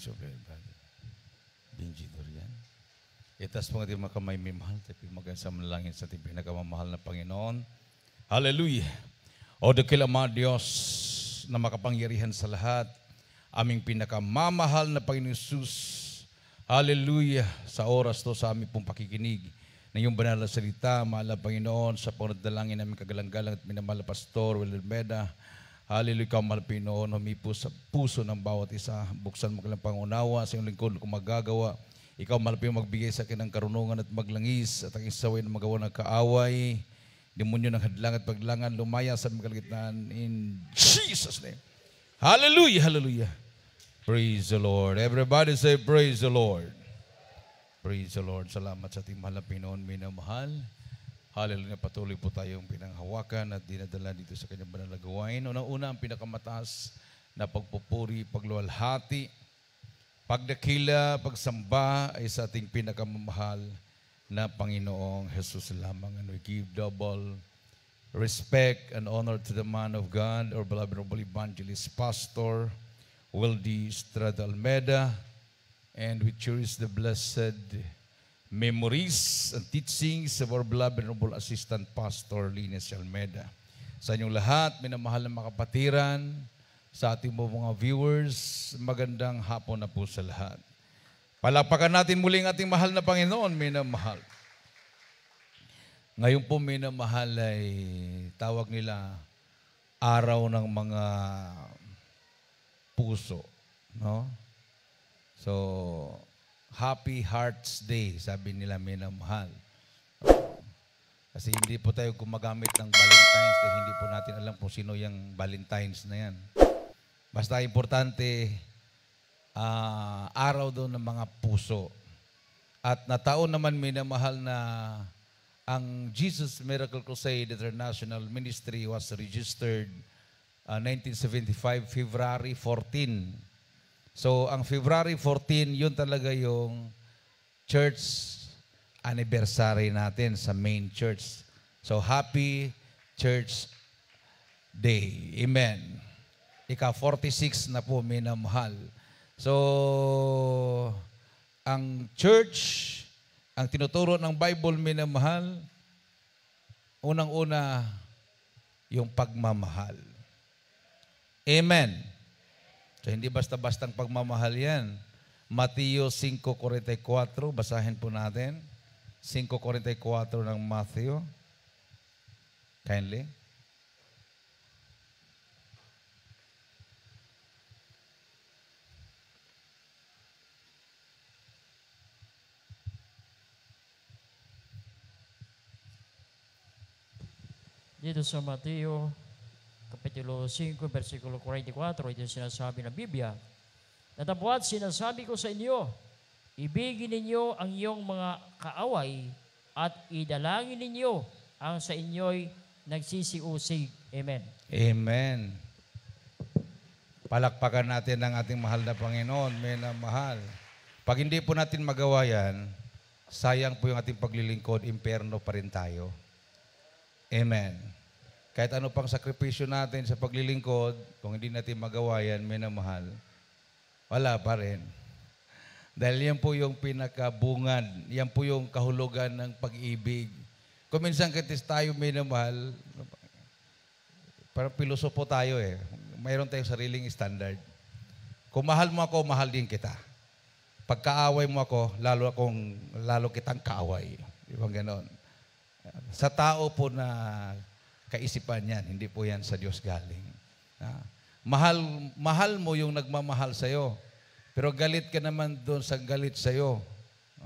It's okay, brother. Benji Dorian. Itas po nga mga kamay may mahal, tapi magasa manalangin sa ating pinakamamahal na Panginoon. Hallelujah! O dakila mga Diyos na makapangyarihan sa lahat, aming pinakamamahal na Panginoon Jesus. Hallelujah! Sa oras to sa aming pong pakikinig na iyong banal na salita, mahal na Panginoon, sa pangadalangin namin kagalang-galang at minamahal na Pastor Will Almeda. Hallelujah, ikaw mahal na Panginoon, humipo sa puso ng bawat isa. Buksan mo kalang pangunawa sa iyong lingkod kung magagawa. Ikaw mahal na magbigay sa akin ng karunungan at maglangis at ang isaway na magawa ng kaaway. Demonyo ng hadlang at paglangan, lumaya sa aming kalagitnaan in Jesus' name. Hallelujah, hallelujah. Praise the Lord. Everybody say praise the Lord. Praise the Lord. Salamat sa ating mahal na Panginoon, minamahal. Hallelujah. Patuloy po tayong pinanghawakan at dinadala dito sa kanyang banal na gawain. Una-una ang pinakamataas na pagpupuri, pagluwalhati, pagdakila, pagsamba ay sa ating pinakamamahal na Panginoong Jesus lamang. And we give double respect and honor to the man of God, our beloved noble evangelist, Pastor Wildy Estrada Almeda. And we cherish the blessed memories and teachings of our beloved noble assistant Pastor Linus Almeda. Sa inyong lahat, minamahal na mga kapatiran, sa ating mga viewers, magandang hapon na po sa lahat. Palakpakan natin muli ang ating mahal na Panginoon, minamahal. Ngayon po, minamahal, ay tawag nila araw ng mga puso, no? So, Happy Hearts Day, sabi nila, minamahal. Kasi hindi po tayo gumagamit ng Valentine's dahil hindi po natin alam kung sino yung Valentine's na yan. Basta importante, araw doon ng mga puso. At nataon naman, minamahal, na ang Jesus Miracle Crusade International Ministry was registered 1975, February 14. So, ang February 14, yun talaga yung church anniversary natin sa main church. So, happy Church Day. Amen. Ika-46 na po, minamahal. So, ang church, ang tinuturo ng Bible, minamahal, unang-una, yung pagmamahal. Amen. So, hindi basta-bastang pagmamahal yan. Mateo 5:44, basahin po natin. 5:44 ng Matthew. Kindly. Dito sa Mateo, Kapitulo 5, versikulo 44, ito sinasabi ng Biblia, "Datapwat sinasabi ko sa inyo, ibigin ninyo ang iyong mga kaaway at idalangin ninyo ang sa inyo'y nagsisiusig." Amen. Amen. Palakpakan natin ang ating mahal na Panginoon, minamahal. Pag hindi po natin magawa yan, sayang po yung ating paglilingkod, impyerno pa rin tayo. Amen. Kahit ano pang sakripisyo natin sa paglilingkod, kung hindi natin magawa yan, minamahal, wala pa rin. Dahil yan po yung pinakabungad, yan po yung kahulugan ng pag-ibig. Kung minsan katis tayo, minamahal, parang pilosopo tayo eh. Mayroon tayong sariling standard. Kung mahal mo ako, mahal din kita. Pagkaaway mo ako, lalo kitang kaaway. Di ba ganon? Sa tao po na kaisipan yan, hindi po yan sa Diyos galing. Mahal mo yung nagmamahal sa'yo, pero galit ka naman doon sa galit sa'yo.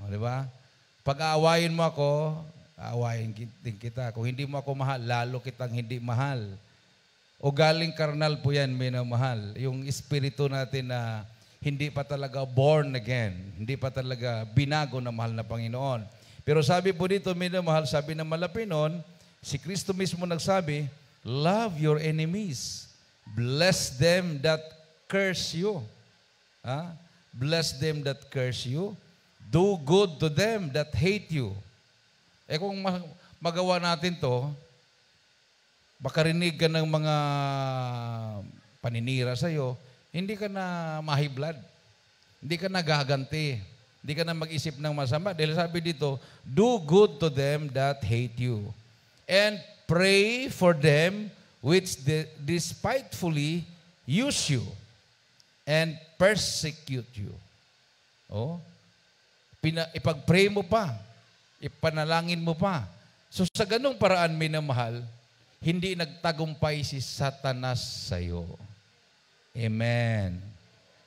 Di ba? Pag aawayin mo ako, aawayin din kita. Kung hindi mo ako mahal, lalo kitang hindi mahal. O galing karnal po yan, minamahal. Yung espiritu natin na hindi pa talaga born again, hindi pa talaga binago na mahal na Panginoon. Pero sabi po dito, minamahal, sabi ng Malapinon, si Kristo mismo nagsabi, love your enemies. Bless them that curse you. Bless them that curse you. Do good to them that hate you. Kung magawa natin to, makarinig ka ng mga paninira sa'yo, hindi ka na ma-high blood. Hindi ka nagaganti. Hindi ka na mag-isip ng masama. Dahil sabi dito, do good to them that hate you. And pray for them which despitefully use you and persecute you. Oh, ipag-pray mo pa. Ipanalangin mo pa. So sa ganung paraan, minamahal, hindi nagtagumpay si Satanas sa iyo. Amen.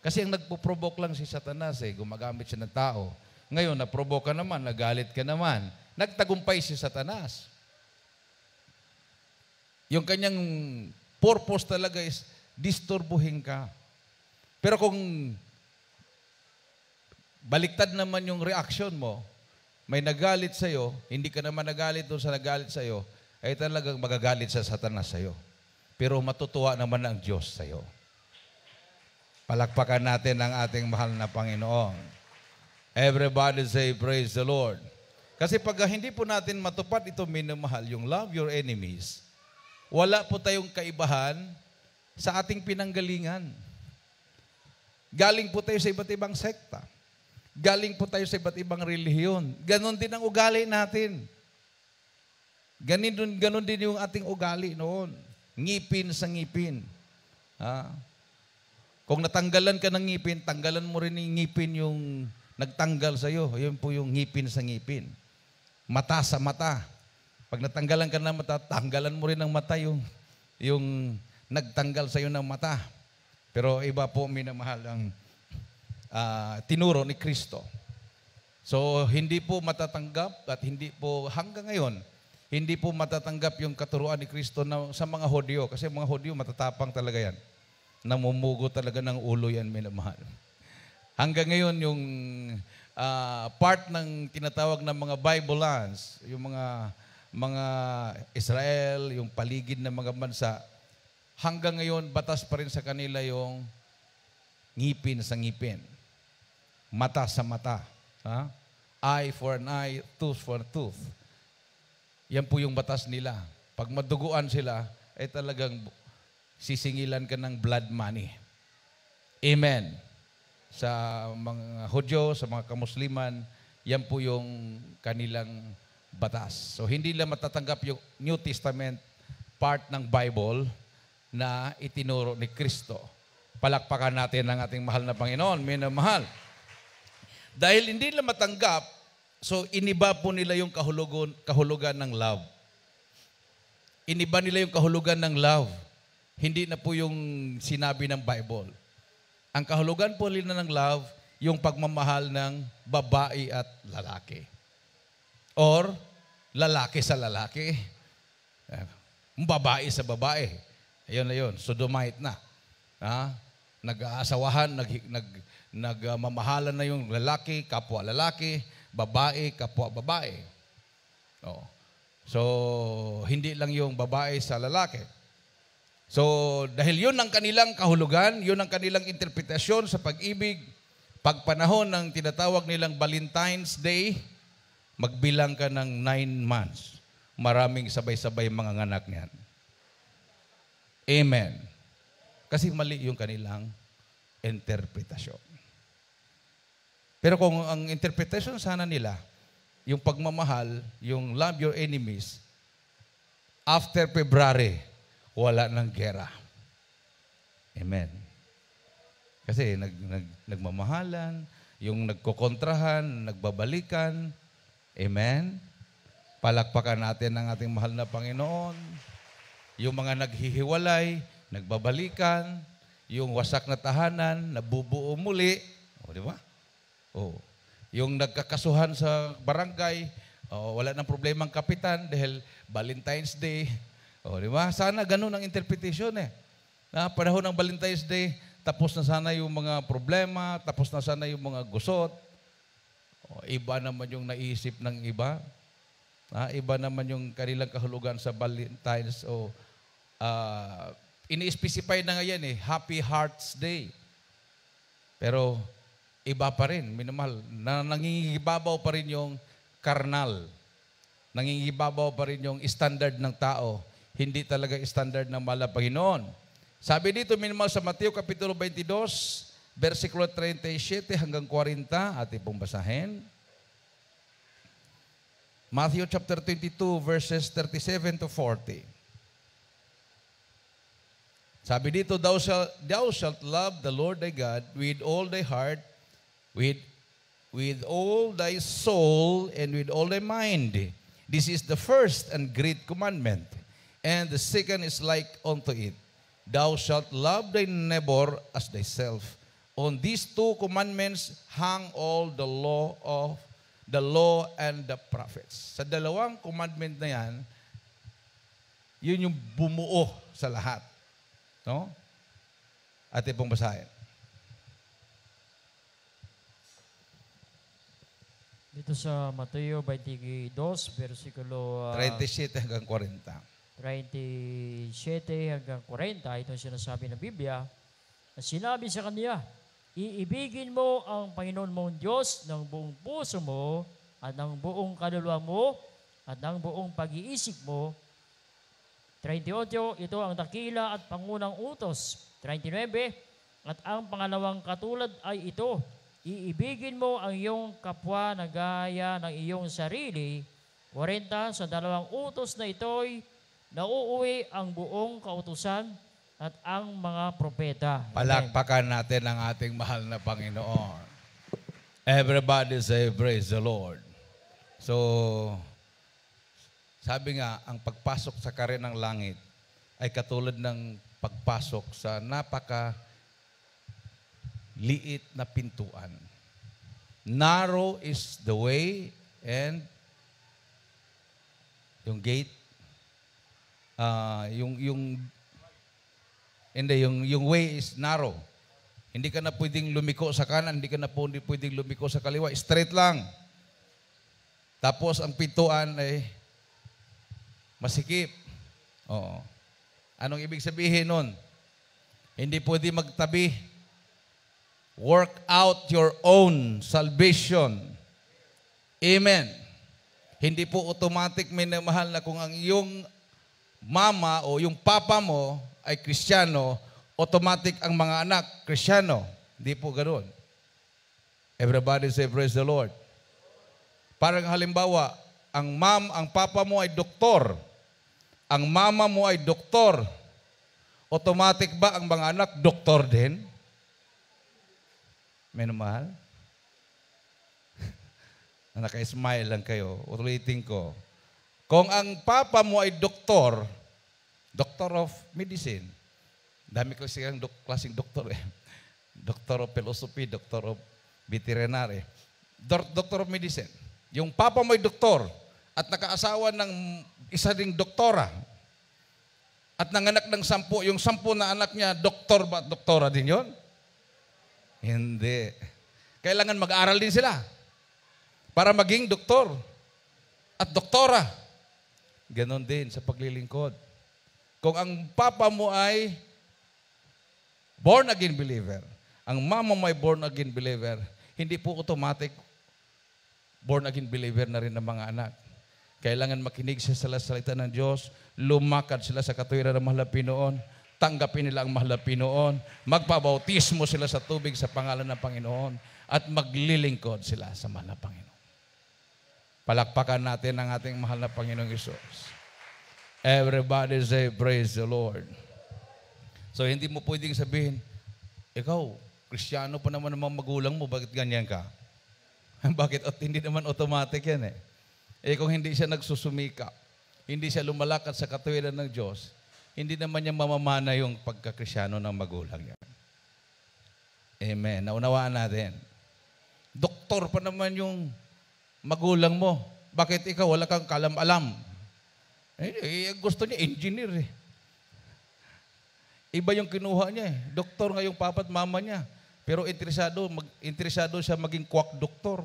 Kasi ang nagpo-provoke lang si Satanas gumagamit siya ng tao. Ngayon, na-provoke ka naman, nagalit ka naman. Nagtagumpay si Satanas. Yung kanyang purpose talaga is disturbuhin ka. Pero kung baliktad naman yung reaction mo, may nagalit sa'yo, hindi ka naman nagalit doon sa nagalit sa'yo, ay talagang magagalit sa Satanas sa'yo. Pero matutuwa naman ang Diyos sa'yo. Palakpakan natin ang ating mahal na Panginoon. Everybody say, praise the Lord. Kasi pag hindi po natin matupad ito, minamahal, yung love your enemies, wala po tayong kaibahan sa ating pinanggalingan. Galing po tayo sa iba't ibang sekta. Galing po tayo sa iba't ibang relihiyon. Ganon din ang ugali natin. Ganon din yung ating ugali noon. Ngipin sa ngipin. Kung natanggalan ka ng ngipin, tanggalan mo rin yung ngipin yung nagtanggal sa'yo. Yun po yung ngipin sa ngipin. Mata sa mata. Pag natanggalan ka ng mata, tanggalan mo rin ng mata yung nagtanggal sa'yo ng mata. Pero iba po, minamahal, ang tinuro ni Kristo. So, hindi po matatanggap at hindi po, hanggang ngayon, hindi po matatanggap yung katuruan ni Kristo sa mga Hudyo. Kasi mga Hudyo, matatapang talaga yan. Namumugo talaga ng ulo yan, minamahal. Hanggang ngayon, yung part ng tinatawag ng mga Bible lands, yung mga Israel, yung paligid ng mga bansa, hanggang ngayon, batas pa rin sa kanila yung ngipin sa ngipin. Mata sa mata. Eye for an eye, tooth for a tooth. Yan po yung batas nila. Pag maduguan sila, ay talagang sisingilan ka ng blood money. Amen. Sa mga Hudyo, sa mga Kamusliman, yan po yung kanilang batas. So, hindi lang matatanggap yung New Testament part ng Bible na itinuro ni Kristo. Palakpakan natin ang ating mahal na Panginoon, minamahal. Dahil hindi nila matanggap, so iniba po nila yung kahulugan ng love. Iniba nila yung kahulugan ng love. Hindi na po yung sinabi ng Bible. Ang kahulugan po nila ng love, yung pagmamahal ng babae at lalaki. Or lalaki sa lalaki. Babae sa babae. Ayun na yun, sodomite na. Nag-aasawahan, nagmamahalan na yung lalaki, kapwa lalaki, babae, kapwa babae. So, hindi lang yung babae sa lalaki. So, dahil yun ang kanilang kahulugan, yun ang kanilang interpretasyon sa pag-ibig, pagpanahon ng tinatawag nilang Valentine's Day, magbilang ka ng 9 months. Maraming sabay-sabay mga nganak niyan. Amen. Kasi mali yung kanilang interpretasyon. Pero kung ang interpretasyon sana nila, yung pagmamahal, yung love your enemies, after February, wala ng gera. Amen. Kasi nagmamahalan, yung nagkokontrahan, nagbabalikan. Amen. Palakpakan natin ang ating mahal na Panginoon. Yung mga naghihiwalay, nagbabalikan, yung wasak na tahanan, nabubuo muli. Di ba? Yung nagkakasuhan sa barangay, wala nang problemang kapitan dahil Valentine's Day. Di ba? Sana ganun ang interpretation Na panahon ng Valentine's Day, tapos na sana yung mga problema, tapos na sana yung mga gusot. Iba naman yung naisip ng iba. Iba naman yung kanilang kahulugan sa Valentine's. Ini-specify na nga yan Happy Hearts Day. Pero iba pa rin, minamahal. Nangingibabaw pa rin yung karnal. Nangingibabaw pa rin yung standard ng tao. Hindi talaga standard ng mahal na Panginoon. Sabi dito, minamahal sa Mateo Kapitulo 22, versikulo 37 hanggang 40, ating pong basahin. Matthew chapter 22, verses 37 to 40. Sabi dito, thou shalt love the Lord thy God with all thy heart, with all thy soul, and with all thy mind. This is the first and great commandment. And the second is like unto it. Thou shalt love thy neighbor as thyself. On these two commandments hang all the law and the prophets. Sa dalawang commandment na yan, yun yung bumuo sa lahat. No? Atin pong basahin. Dito sa Mateo 22, versikulo 37 hanggang 40. 37 hanggang 40, ito ang sinasabi ng Biblia, na sinabi sa kanya, iibigin mo ang Panginoon mong Diyos ng buong puso mo at ng buong kaluluwa mo at ng buong pag-iisip mo. 38, ito ang dakila at pangunang utos. 39, at ang pangalawang katulad ay ito, iibigin mo ang iyong kapwa na gaya ng iyong sarili. 40, sa dalawang utos na ito'y nauuwi ang buong kautusan at ang mga propeta. Palakpakan natin ang ating mahal na Panginoon. Everybody say, praise the Lord. So, sabi nga, ang pagpasok sa kare ng langit ay katulad ng pagpasok sa liit na pintuan. Narrow is the way and yung gate, yung way is narrow. Hindi ka na pwedeng lumiko sa kanan, hindi ka na pwedeng lumiko sa kaliwa. Straight lang. Tapos ang pintuan ay masikip. Oo. Anong ibig sabihin nun? Hindi pwede magtabi. Work out your own salvation. Amen. Hindi po automatic minamahal na kung ang iyong mama o yung papa mo ay Kristiyano, automatic ang mga anak Kristiyano. Hindi po ganoon. Everybody say, praise the Lord. Parang halimbawa, ang papa mo ay doktor. Ang mama mo ay doktor. Automatic ba ang mga anak doktor din? Minamahal? Naka-smile lang kayo. Ulitin ko. Kung ang papa mo ay doktor, doctor of medicine. Dami ko siyang klaseng doktor eh. Doctor of philosophy, doctor of veterinary. Doctor of medicine. Yung papa mo ay doktor at nakaasawa ng isa ding doktora at nanganak ng 10, yung 10 na anak niya, doktor ba? Doktora din yon? Hindi. Kailangan mag-aral din sila para maging doktor at doktora. Ganon din sa paglilingkod. Kung ang papa mo ay born again believer, ang mama mo ay born again believer, hindi po automatic born again believer na rin ng mga anak. Kailangan makinig siya sa salita ng Diyos, lumakad sila sa katuwiran ng mahal na Pinoon, tanggapin nila ang mahal na Pinoon, magpabautismo sila sa tubig sa pangalan ng Panginoon, at maglilingkod sila sa mahal na Panginoon. Palakpakan natin ang ating mahal na Panginoong Hesus. Everybody say, praise the Lord. So, hindi mo pwedeng sabihin, ikaw, Kristiyano pa naman ang mga magulang mo, bakit ganyan ka? Bakit? Hindi naman automatic yan eh. Kung hindi siya nagsusumika, hindi siya lumalakad sa katuwiran ng Diyos, hindi naman niya mamamana yung pagka-Kristiyano ng magulang yan. Amen. Naunawaan natin. Doktor pa naman yung magulang mo. Bakit ikaw wala kang kalam-alam? Gusto niya engineer eh. Iba yung kinuha niya eh. Doktor nga yung papa at mama niya. Pero interesado siya maging quack doktor.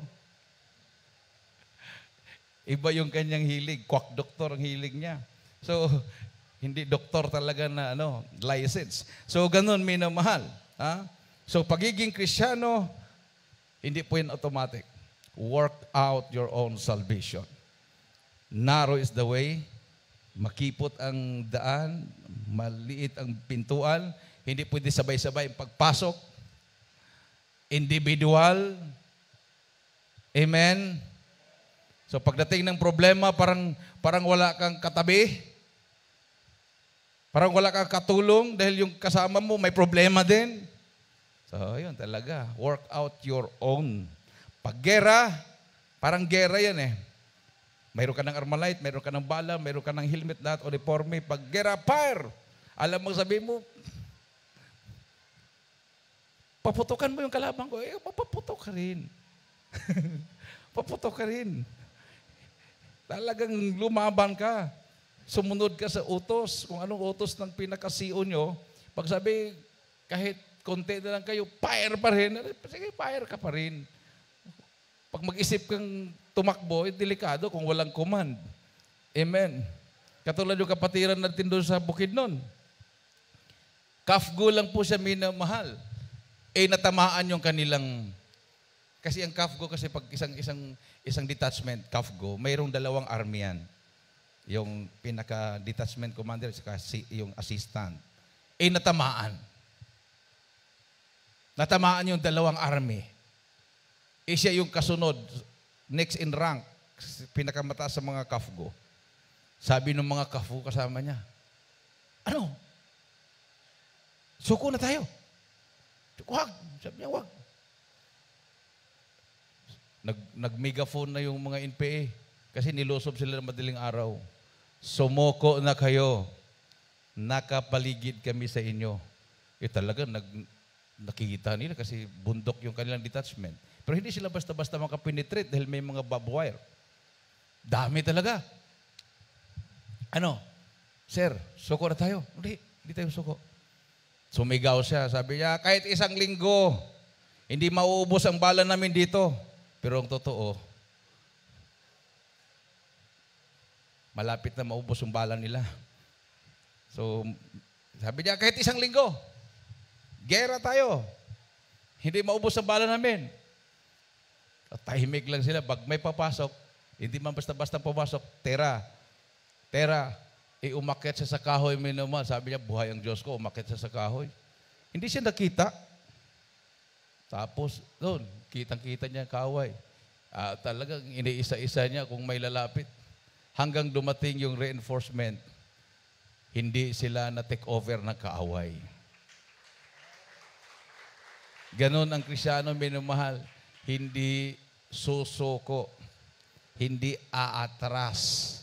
Iba yung kanyang hilig. Quack doktor ang hilig niya. So, hindi doktor talaga na license. So, ganun minamahal. Ha? So, pagiging Kristiyano, hindi po yun automatic. Work out your own salvation. Narrow is the way. Makipot ang daan. Maliit ang pintuan. Hindi pwede sabay-sabay ang pagpasok. individual. Amen? So pagdating ng problema, parang wala kang katabi. Parang wala kang katulong dahil yung kasama mo may problema din. So yun talaga, work out your own. Pag gera, parang gera yan eh. Mayroon ka ng Armalite, mayroon ka ng bala, mayroon ka ng helmet, lahat uniforme. Pag gera, fire! Alam mo, sabi mo, paputukan mo yung kalaban ko, paputok ka rin. Paputok ka rin. Talagang lumaban ka. Sumunod ka sa utos. Kung anong utos ng pinaka-CEO nyo, pag sabi, kahit konti na lang kayo, fire pa rin. Sige, fire ka pa rin. Pag mag-isip kang tumakbo, delikado kung walang command. Amen. Katulad yung kapatiran natin doon sa Bukidnon. Kafgo lang po siya minamahal. Natamaan yung kanilang, kasi ang Kafgo, kasi pag isang detachment, Kafgo, mayroong dalawang army yan. Yung pinaka-detachment commander, yung assistant. Natamaan. Natamaan yung dalawang army. Siya yung kasunod, next in rank, pinakamataas sa mga Kafgo. Sabi ng mga Kafgo kasama niya, ano? Suko na tayo. Wag. Sabi niya, wag. Nag-megaphone na yung mga NPA kasi nilusob sila ng madaling araw. Sumuko na kayo. Nakapaligid kami sa inyo. Talaga, nakikita nila kasi bundok yung kanilang detachment. Pero hindi sila basta-basta makapenetrate dahil may mga barbed wire. Dami talaga. Ano? Sir, suko na tayo. Hindi tayo suko. Sumigaw siya. Sabi niya, kahit isang linggo, hindi mauubos ang bala namin dito. Pero ang totoo, malapit na maubos ang bala nila. So, sabi niya, kahit isang linggo, gera tayo. Hindi maubos ang bala namin. Tahimik lang sila. Pag may papasok, hindi man basta-basta papasok, tera. Umakyat siya sa kahoy, minumahal. Sabi niya, buhay ang Diyos ko, umakyat siya sa kahoy. Hindi siya nakita. Tapos, doon, kitang-kita niya ang kahoy. Talagang iniisa-isa niya kung may lalapit. Hanggang dumating yung reinforcement, hindi sila na-take over ng kaaway. Ganon ang Kristyano, minumahal. Hindi susuko, hindi aatras.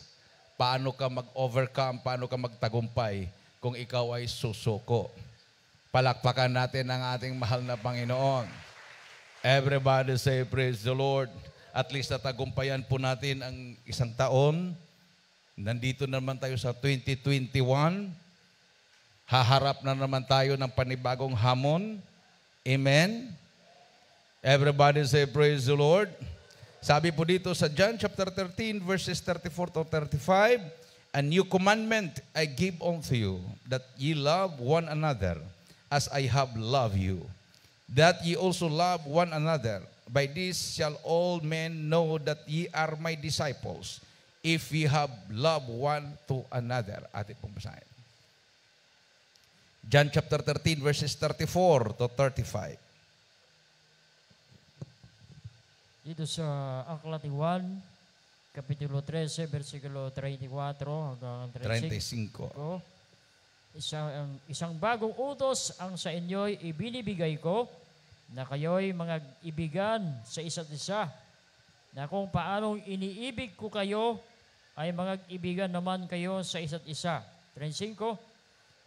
Paano ka mag-overcome, paano ka magtagumpay kung ikaw ay susuko. Palakpakan natin ang ating mahal na Panginoon. Everybody say, praise the Lord. At least natagumpayan po natin ang isang taon. Nandito naman tayo sa 2021. Haharap na naman tayo ng panibagong hamon. Amen? Everybody say, praise the Lord. Sabi po dito sa John chapter 13, verses 34 to 35, a new commandment I give unto you, that ye love one another, as I have loved you, that ye also love one another. By this shall all men know that ye are my disciples, if ye have love one to another. Atin pong basahin. John chapter 13, verses 34 to 35. Dito sa Aklat ni Juan, Kapitulo 13, versikulo 34 hanggang 35. Isang bagong utos ang sa inyo'y ibinibigay ko, na kayo'y mga ibigan sa isa't isa, na kung paanong iniibig ko kayo, ay mga ibigan naman kayo sa isa't isa. 35.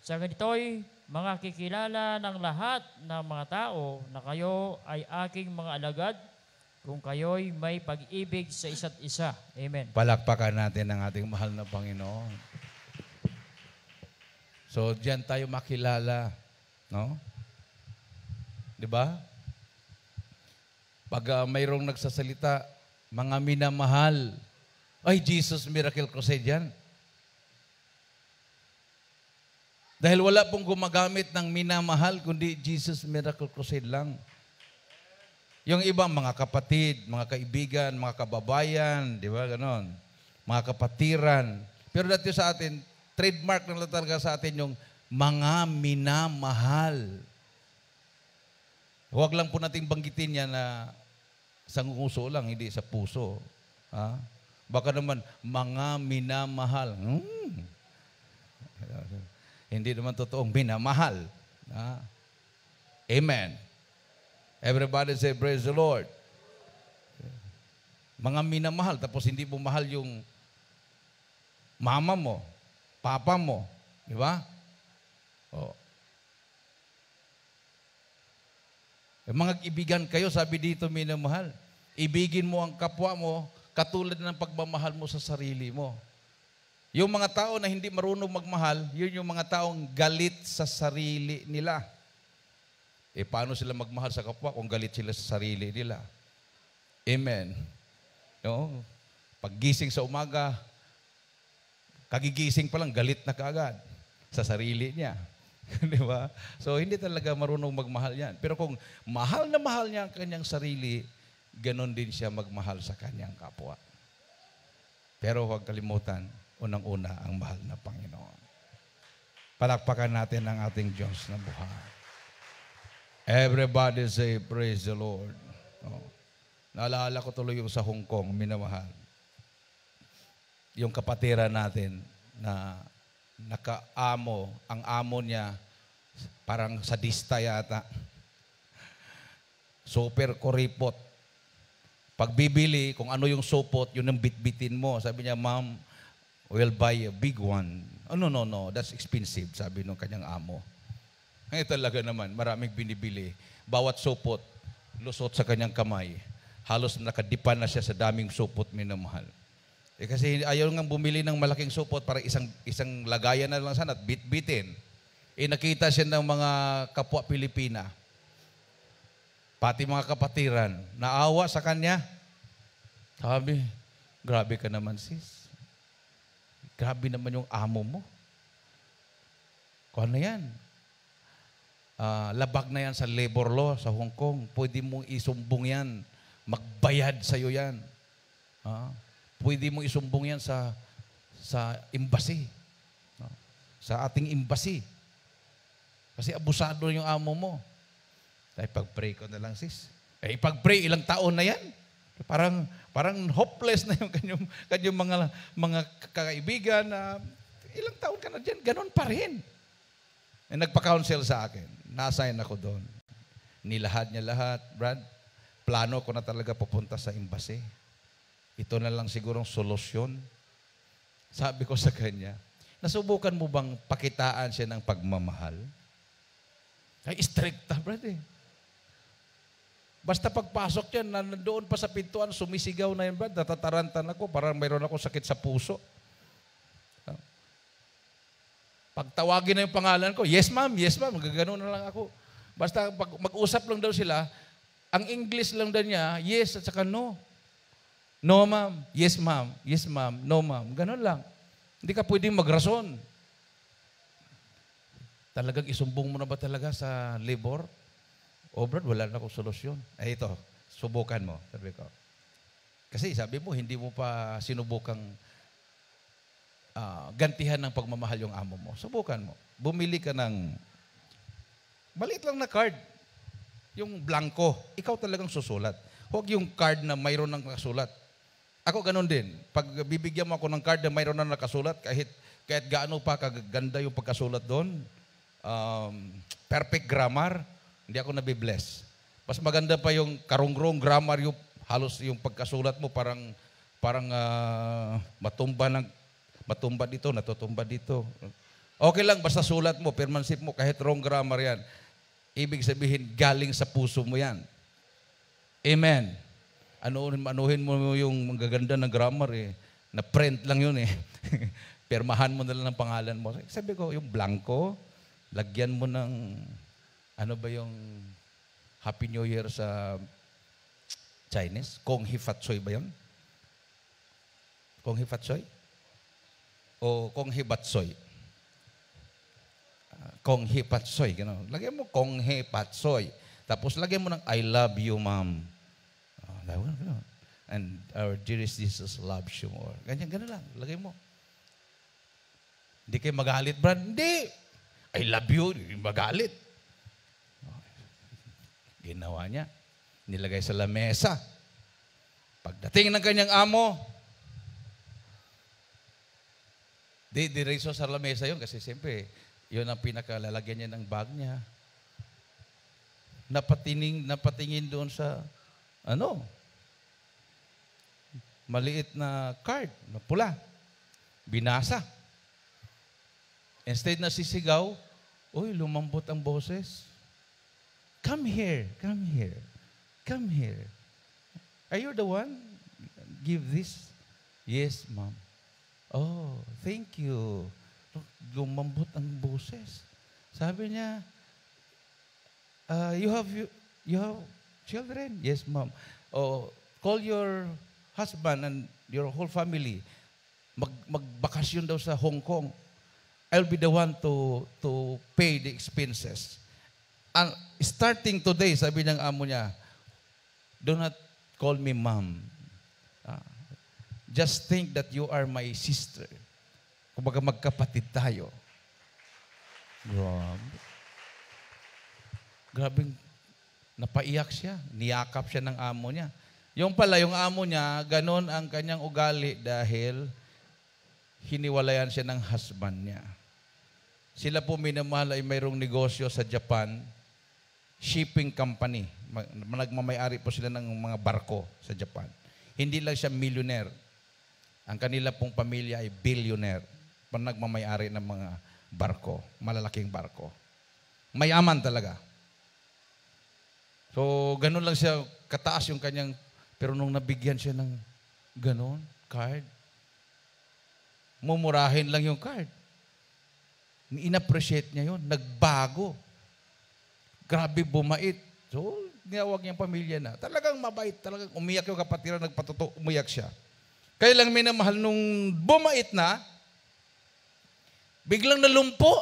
Sa ganito'y makikilala ng lahat ng mga tao na kayo ay aking mga alagad, kung kayo'y may pag-ibig sa isa't isa. Amen. Palakpakan natin ang ating mahal na Panginoon. So, diyan tayo makilala. No? Di ba? Pag mayroong nagsasalita, mga minamahal, ay, Jesus Miracle Crusade yan. Dahil wala pong gumagamit ng minamahal, kundi Jesus Miracle Crusade lang. Yung iba, mga kapatid, mga kaibigan, mga kababayan, di ba, ganon. Mga kapatiran. Pero dito sa atin, trademark na talaga sa atin yung mga minamahal. Huwag lang po nating banggitin yan na sa nguso lang, hindi sa puso. Ha? Baka naman, mga minamahal. Hindi naman totoong minamahal. Ha? Amen. Everybody say, praise the Lord. Mga minamahal, tapos hindi mo mahal yung mama mo, papa mo. Di ba? Oh. Mga ibigan kayo, sabi dito, minamahal. Ibigin mo ang kapwa mo katulad ng pagmamahal mo sa sarili mo. Yung mga tao na hindi marunong magmahal, yun yung mga taong galit sa sarili nila. Paano sila magmahal sa kapwa kung galit sila sa sarili nila? Amen. No? Paggising sa umaga, kagigising pa lang, galit na kaagad sa sarili niya. Di ba? So, hindi talaga marunong magmahal yan. Pero kung mahal na mahal niya ang kanyang sarili, ganon din siya magmahal sa kanyang kapwa. Pero huwag kalimutan, unang-una ang mahal na Panginoon. Palakpakan natin ang ating Diyos na buhay. Everybody say, praise the Lord. Oh. Naalala ko tuloy yung sa Hong Kong, minamahal. Yung kapatiran natin na nakaamo, ang amo niya, parang sadista yata. Super kuripot. Pagbibili, kung ano yung supot, yun ang bitbitin mo. Sabi niya, ma'am, we'll buy a big one. Oh, no, that's expensive, sabi nung kanyang amo. Ngayon talaga naman, maraming binibili. Bawat supot, lusot sa kanyang kamay. Halos nakadipan na siya sa daming supot, minamahal. Kasi ayaw nga bumili ng malaking supot para isang lagayan na lang sana at bitbitin. Nakita siya ng mga kapwa Pilipina, pati mga kapatiran, naawa sa kanya. Sabi, grabe ka naman sis. Grabe naman yung amo mo. Kung ano yan? Labag na yan sa labor law sa Hong Kong. Pwede mong isumbong yan. Magbayad sa'yo yan. Pwede mong isumbong yan sa embassy. Sa ating embassy. Kasi abusado yung amo mo. Ay, pag-pray ko na lang, sis. Pag-pray, ilang taon na yan. Parang hopeless na yung kanyang mga kaibigan na ilang taon ka na dyan, ganon pa rin. Nagpa-counsel sa akin. Na-assign ako doon. Nilahad niya lahat. Brad, plano ko na talaga pupunta sa embassy. Ito na lang sigurong solusyon. Sabi ko sa kanya, nasubukan mo bang pakitaan siya ng pagmamahal? Ay, stricta, Brad eh. Basta pagpasok yan, nandoon pa sa pintuan, sumisigaw na yan, Brad. Natatarantan ako, parang mayroon ako sakit sa puso. Pagtawagin na yung pangalan ko, yes ma'am, gagano na lang ako. Basta pag mag-usap lang daw sila, ang English lang daw niya, yes at saka no. No ma'am, yes ma'am, no ma'am. Ganon lang. Hindi ka pwedeng magrason. Talagang isumbong mo na ba talaga sa labor? O Brad, wala na akong solusyon. Ito, subukan mo, sabi ko. Kasi sabi mo, hindi mo pa sinubukang gantihan ng pagmamahal yung amo mo. Subukan mo. Bumili ka ng maliit lang na card. Yung blanco. Ikaw talagang susulat. Huwag yung card na mayroon ng nakasulat. Ako ganun din. Pag bibigyan mo ako ng card na mayroon ng nakasulat, kahit gaano pa kaganda yung pagkasulat doon, perfect grammar, hindi ako nabibless. Mas maganda pa yung karungrong grammar, yung halos yung pagkasulat mo parang matumba dito, natutumba dito. Okay lang, basta sulat mo, permansip mo, kahit wrong grammar yan. Ibig sabihin, galing sa puso mo yan. Amen. Anuhin mo yung magaganda na grammar eh. Na-print lang yun eh. Permahan mo na lang ng pangalan mo. Sabi ko, yung blanco, lagyan mo ng, ano ba yung Happy New Year sa Chinese? Kong Hi Fat Soy ba yun? Kong Hi Fat Soy? O Kong Hi Bat Soy? Kong Hi Pat Soy. Gano'n. Lagyan mo Kong Hi Pat Soy. Tapos lagyan mo ng I love you, ma'am. And our dearest Jesus loves you more. Ganyan lang. Lagay mo. Hindi kayo magalit, Brad? Hindi. I love you. Magalit. Ginawa niya. Nilagay sa lamesa. Pagdating ng kanyang amo, diretso sa lamesa yun kasi siyempre, yun ang pinakalalagyan niya ng bag niya. Napatingin doon sa, maliit na card, na pula. Binasa. Instead na sisigaw, uy, lumambot ang boses. Come here, come here, come here. Are you the one? Give this? Yes, ma'am. Oh, thank you. Lumambot ang boses. Sabi niya, you have children? Yes, ma'am. Oh, call your husband and your whole family. Magbakasyon daw sa Hong Kong. I'll be the one to pay the expenses. And starting today, sabi ng amo niya, do not call me ma'am. Just think that you are my sister. Kumbaga magkapatid tayo. Grabe, napaiyak siya. Niyakap siya ng amo niya. Yung pala, yung amo niya, ganon ang kanyang ugali dahil hiniwalayan siya ng husband niya. Sila po minamahal ay mayroong negosyo sa Japan, shipping company. Nagmamayari po sila ng mga barko sa Japan. Hindi lang siya millionaire. Ang kanila pong pamilya ay billionaire. Nagmamayari ng mga barko, malalaking barko. Mayaman talaga. So, ganun lang siya, kataas yung kanyang, pero nung nabigyan siya ng ganun, card, mumurahin lang yung card. In-appreciate niya yun. Nagbago. Grabe bumait. So, niyawag niyang pamilya na. Talagang mabait. Talagang umiyak yung kapatiran. Nagpatuto, umiyak siya. Kaya lang minamahal nung bumait na, biglang nalumpo.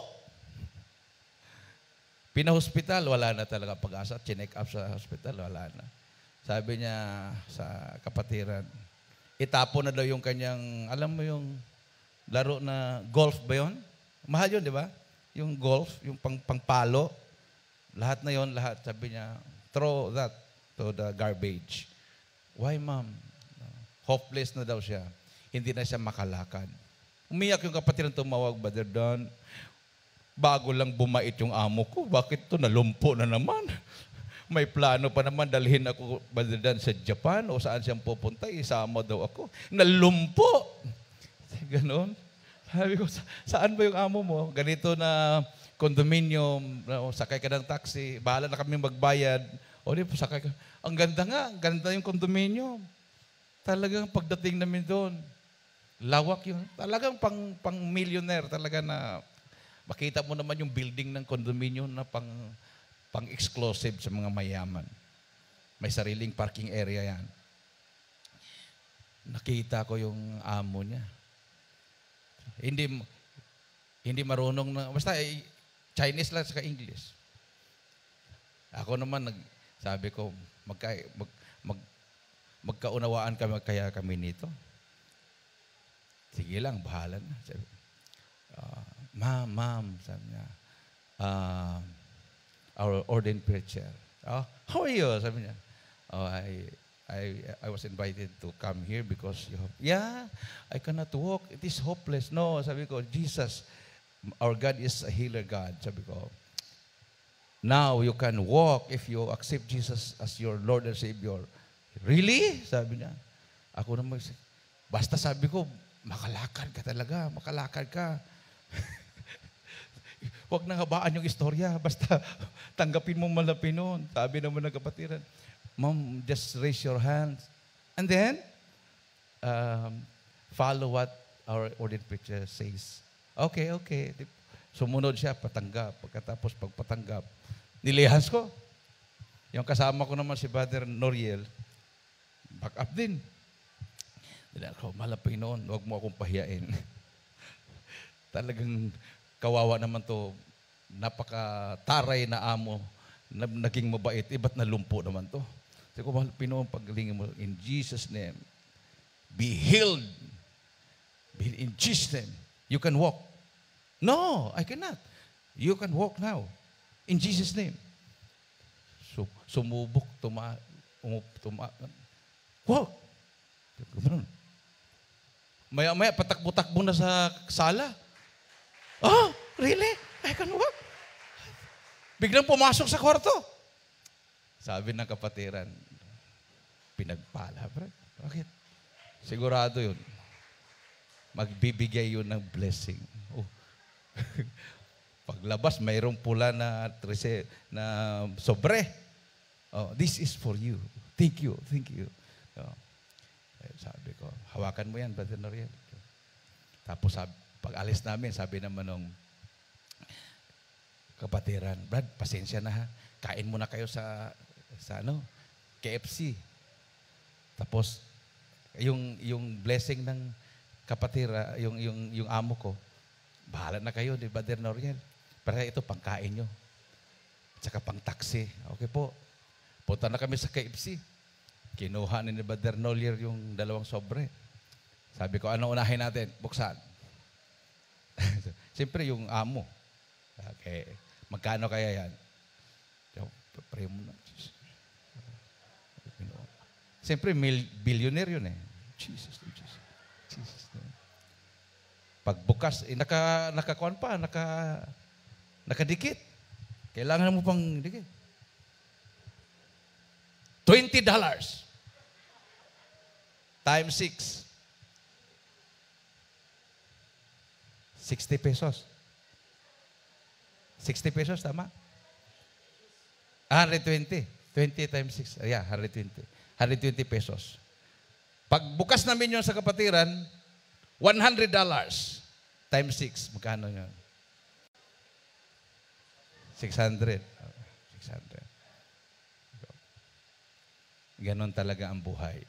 Pinahospital, wala na talaga pag-asa. Chinek up sa hospital, wala na. Sabi niya sa kapatiran, itapo na daw yung kanyang, alam mo yung laro na golf ba yun? Mahal yun, di ba? Yung golf, yung pangpalo. Lahat na yun, lahat. Sabi niya, throw that to the garbage. Why, ma'am? Hopeless na daw siya. Hindi na siya makalakad. Umiyak yung kapatiran, tumawag, Brother Don. Bago lang bumait yung amo ko. Bakit to nalumpo na naman? May plano pa naman dalhin ako, Brother Don, sa Japan o saan siyang pupunta. Isama daw ako. Nalumpo! Ganon. Sabi ko, saan ba yung amo mo? Ganito na condominium, sakay ka ng taxi, bahala na kami magbayad. O di po, sakay ka. Ang ganda nga, ang ganda yung condominium. Talagang pagdating namin doon, lawak yun. Talagang pang millionaire talaga na makita mo naman yung building ng condominium na pang exclusive sa mga mayaman. May sariling parking area yan. Nakita ko yung amo niya. Hindi marunong na, basta Chinese lang saka English. Ako naman, sabi ko, magkaunawaan kaya kami nito. Sige lang, bahala na. Sabi, ma'am, sabi niya, our ordained preacher. How are you? Sabi niya, I was invited to come here because you have, I cannot walk. It is hopeless. No, sabi ko, Jesus, our God is a healer God. Sabi ko, now you can walk if you accept Jesus as your Lord and Savior. Really? Sabi niya. Ako naman, basta sabi ko, makalakad ka talaga, makalakad ka. Huwag nang habaan yung istorya, basta tanggapin mo malapin noon. Sabi naman ng kapatiran, Ma'am, just raise your hands. And then, follow what our ordained preacher says. Okay. Sumunod siya, patanggap. Pagkatapos pagpatanggap, nilihas ko. Yung kasama ko naman si Brother Noriel, back up din. Dila ko, malapin noon, huwag mo akong pahiyain. Talagang kawawa naman to, napakataray na amo, naging mabait, iba't nalumpo naman to. Sabi ko, malapin noon, paglingin mo, in Jesus' name, be healed. In Jesus' name, you can walk. No, I cannot. You can walk now. In Jesus' name. sumubok, wow! Ganoon. Maya-maya, patakbo-takbo na sa sala. Oh, really? I can walk? Biglang pumasok sa kwarto. Sabi ng kapatiran, pinagpala, bro. Bakit? Sigurado yun. Magbibigay yun ng blessing. Oh. Paglabas, mayroong pula na sobre. Oh, this is for you. Thank you. Thank you. Oh. Sabi ko, hawakan mo yan, Brother Noriel. Tapos pag alis namin, sabi naman nung kapatiran, Brad, pasensya na ha. Kain muna kayo sa KFC. Tapos, yung blessing ng kapatira, yung amo ko, bahala na kayo, di ba, Brother Noriel? Pero ito, pangkain nyo. At saka pang taxi. Okay po. Punta na kami sa KFC. Kinuha ni Brother Noriel yung 2 sobre. Sabi ko, ano unahin natin? Buksan. Siyempre, yung amo. Okay. Magkano kaya yan? Pray mo na. Siyempre, billionaire yun eh. Jesus. Pagbukas, nakakuan pa, nakadikit. Kailangan mo pang dikit. $20 times 6. 60 pesos. 60 pesos, tama? 120. 20 times 6. Yeah, 120. 120 pesos. Pagbukas namin yun sa kapatiran, $100 times 6. Magkano yun? 600. 600. Ganon talaga ang buhay.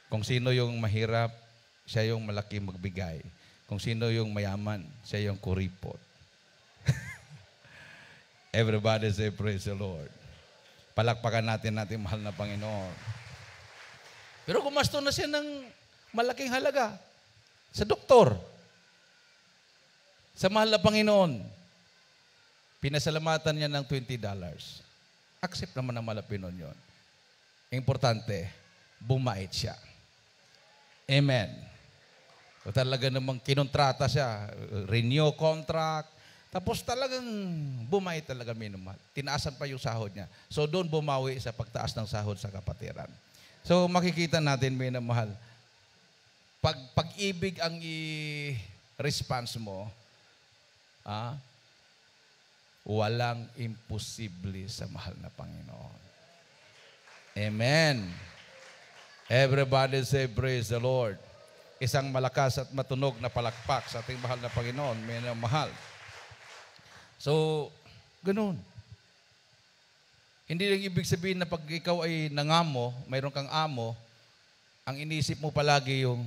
Kung sino yung mahirap, siya yung malaki magbigay. Kung sino yung mayaman, siya yung kuripot. Everybody say, praise the Lord. Palakpakan natin mahal na Panginoon. Pero gumasto na siya ng malaking halaga sa doktor. Sa mahal na Panginoon, pinasalamatan niya ng $20. Accept naman ng Malapinon yun. Importante, bumait siya. Amen. So talaga namang kinontrata siya, renew contract, tapos talagang bumait talaga minumahal. Tinaasan pa yung sahod niya. So doon bumawi sa pagtaas ng sahod sa kapatiran. So makikita natin, minamahal, pag-ibig ang i-response mo, walang imposible sa mahal na Panginoon. Amen. Everybody say, praise the Lord. Isang malakas at matunog na palakpak sa ating mahal na Panginoon, minamahal. So, ganun. Hindi lang ibig sabihin na pag ikaw ay nangamo, mayroon kang amo, ang inisip mo palagi yung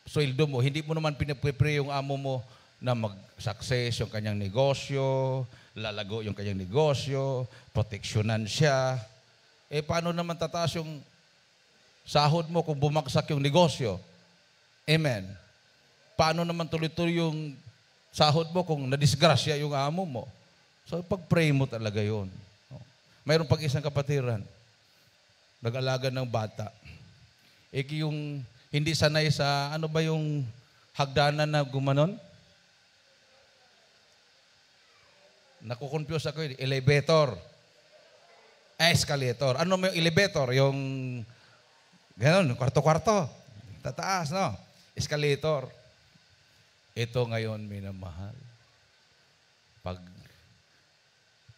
sweldo mo. Hindi mo naman pinapre yung amo mo na mag-success yung kanyang negosyo, lalago yung kanyang negosyo, proteksyonan siya. Eh, paano naman tataas yung sahod mo kung bumagsak yung negosyo? Amen. Paano naman tuloy-tuloy yung sahod mo kung nadisgrasya yung amo mo? So, pag-pray mo talaga yun. Mayroon pag isang kapatiran, nag-alaga ng bata. Yung hindi sanay sa, ano ba yung hagdanan na gumanon? Nakukonfuse ako, elevator. Escalator. Ano mo yung elevator? Yung, gano'n, kwarto-kwarto. Tataas, no? Escalator. Ito ngayon, minamahal. Pag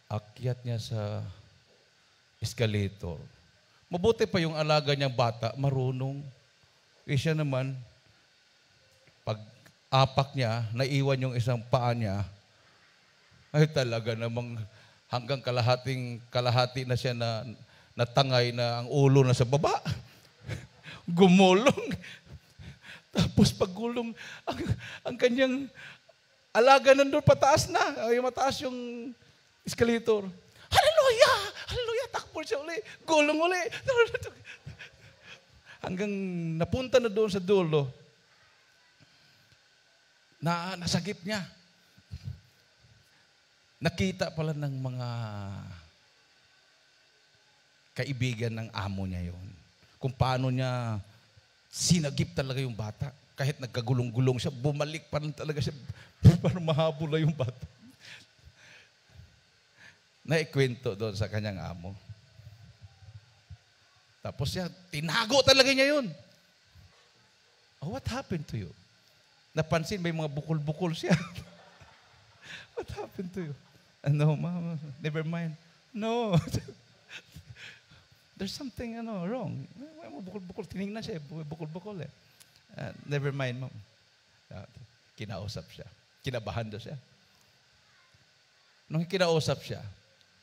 akyat niya sa escalator, mabuti pa yung alaga niyang bata, marunong. Siya naman, pag apak niya, naiwan yung isang paa niya, ay talaga namang hanggang kalahati na siya na natangay na ang ulo na sa baba. Gumulong. Tapos paggulong, ang kanyang alaga nandun pataas na. Ay, mataas yung escalator. Hallelujah! Hallelujah! Takbo siya uli. Gulong uli. Hanggang napunta na doon sa dulo, nasagip niya. Nakita pala ng mga kaibigan ng amo niya yon. Kung paano niya sinagip talaga yung bata. Kahit nagkagulong-gulong siya, bumalik pa rin talaga siya para mahabol na yung bata. Naikwento doon sa kanyang amo. Tapos siya, tinago talaga niya yun. Oh, what happened to you? Napansin, may mga bukol-bukol siya. What happened to you? No, mama, never mind. No. There's something wrong. May mga bukol-bukol. Tinignan siya, bukol-bukol eh. Never mind, ma'am. Kinausap siya. Kinabahan daw siya. Nung kinausap siya,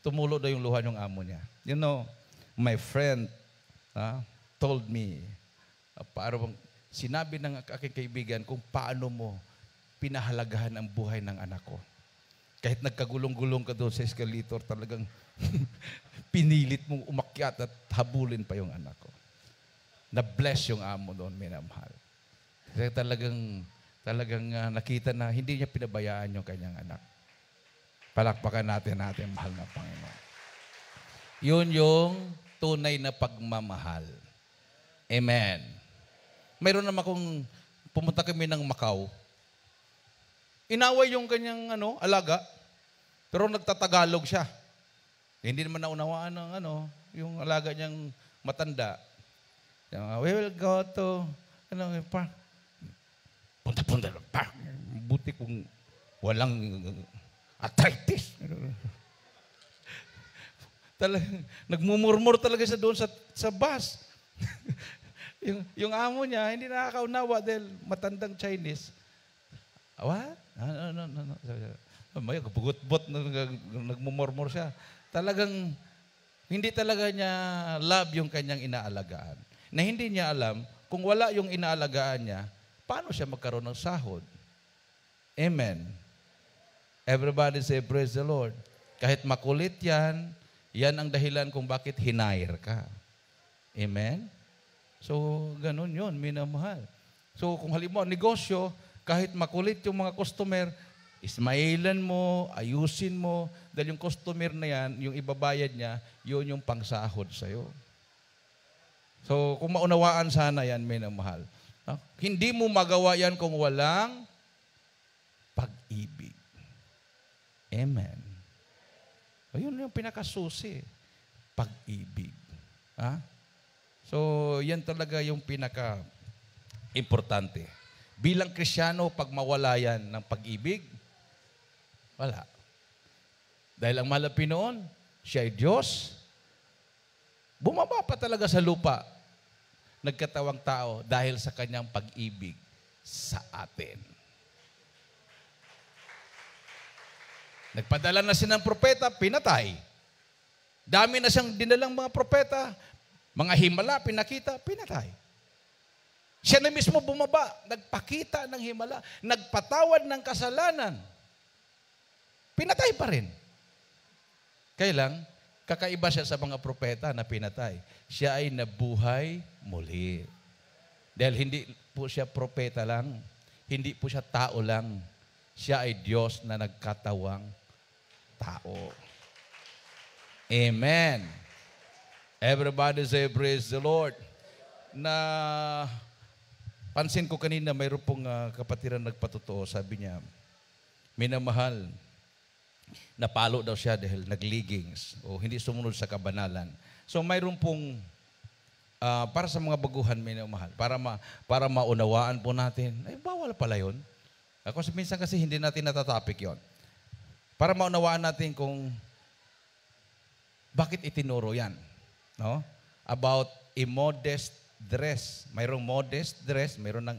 tumulo daw yung luha ng amo niya. You know, my friend told me, sinabi ng aking kaibigan kung paano mo pinahalagahan ang buhay ng anak ko. Kahit nagkagulong-gulong ka doon sa escalator, talagang pinilit mong umakyat at habulin pa yung anak ko. Na-bless yung amo doon, minamahal. Kasi talagang nakita na hindi niya pinabayaan yung kanyang anak. Palakpakan natin, mahal na Panginoon. Yun yung tunay na pagmamahal. Amen. Mayroon naman kung pumunta kami ng Macau, inaway yung kanyang alaga, pero nagtatagalog siya. Hindi naman naunawaan ng yung alaga niyang matanda. We will go to park. Punta lang park. Buti kung walang arthritis. Talagang nagmumurmur talaga siya doon sa bus. yung amo niya hindi nakakaunawa dahil matandang Chinese. What? No. May bugot-bot nagmumurmur siya. Talagang hindi talaga niya love yung kanyang inaalagaan. Na hindi niya alam kung wala yung inaalagaan niya, paano siya magkaroon ng sahod? Amen. Everybody say praise the Lord. Kahit makulit yan ang dahilan kung bakit hinire ka. Amen? So, ganun yun, minamahal. So, kung halimbawa, negosyo, kahit makulit yung mga customer, ismailan mo, ayusin mo, dahil yung customer na yan, yung ibabayad niya, yun yung pangsahod sa'yo. So, kung maunawaan sana yan, minamahal. Hindi mo magawa yan kung walang pag-ibig. Amen. Ayun yung pinakasusi. Pag-ibig. So, yan talaga yung pinaka-importante. Bilang Kristiyano, pag mawala yan ng pag-ibig, wala. Dahil ang mahal na Pinoon, siya ay Diyos, bumaba pa talaga sa lupa, nagkatawang tao dahil sa kanyang pag-ibig sa atin. Nagpadala na siya ng propeta, pinatay. Dami na siyang dinalang mga propeta, mga himala, pinakita, pinatay. Siya na mismo bumaba, nagpakita ng himala, nagpatawad ng kasalanan. Pinatay pa rin. Kailang, kakaiba siya sa mga propeta na pinatay. Siya ay nabuhay muli. Dahil hindi po siya propeta lang, hindi po siya tao lang. Siya ay Diyos na nagkatawang tao. Amen. Everybody say praise the Lord. Na pansin ko kanina, mayroon pong kapatiran nagpatotoo. Sabi niya, minamahal, napalo daw siya dahil nagligings o hindi sumunod sa kabanalan. So mayroon pong para sa mga baguhan, minamahal, para maunawaan po natin, ay bawal pala yun. Ako minsan kasi hindi natin natatopic yon. Para maunawaan natin kung bakit itinuro yan. No? About immodest dress. Mayroong modest dress, mayroon ng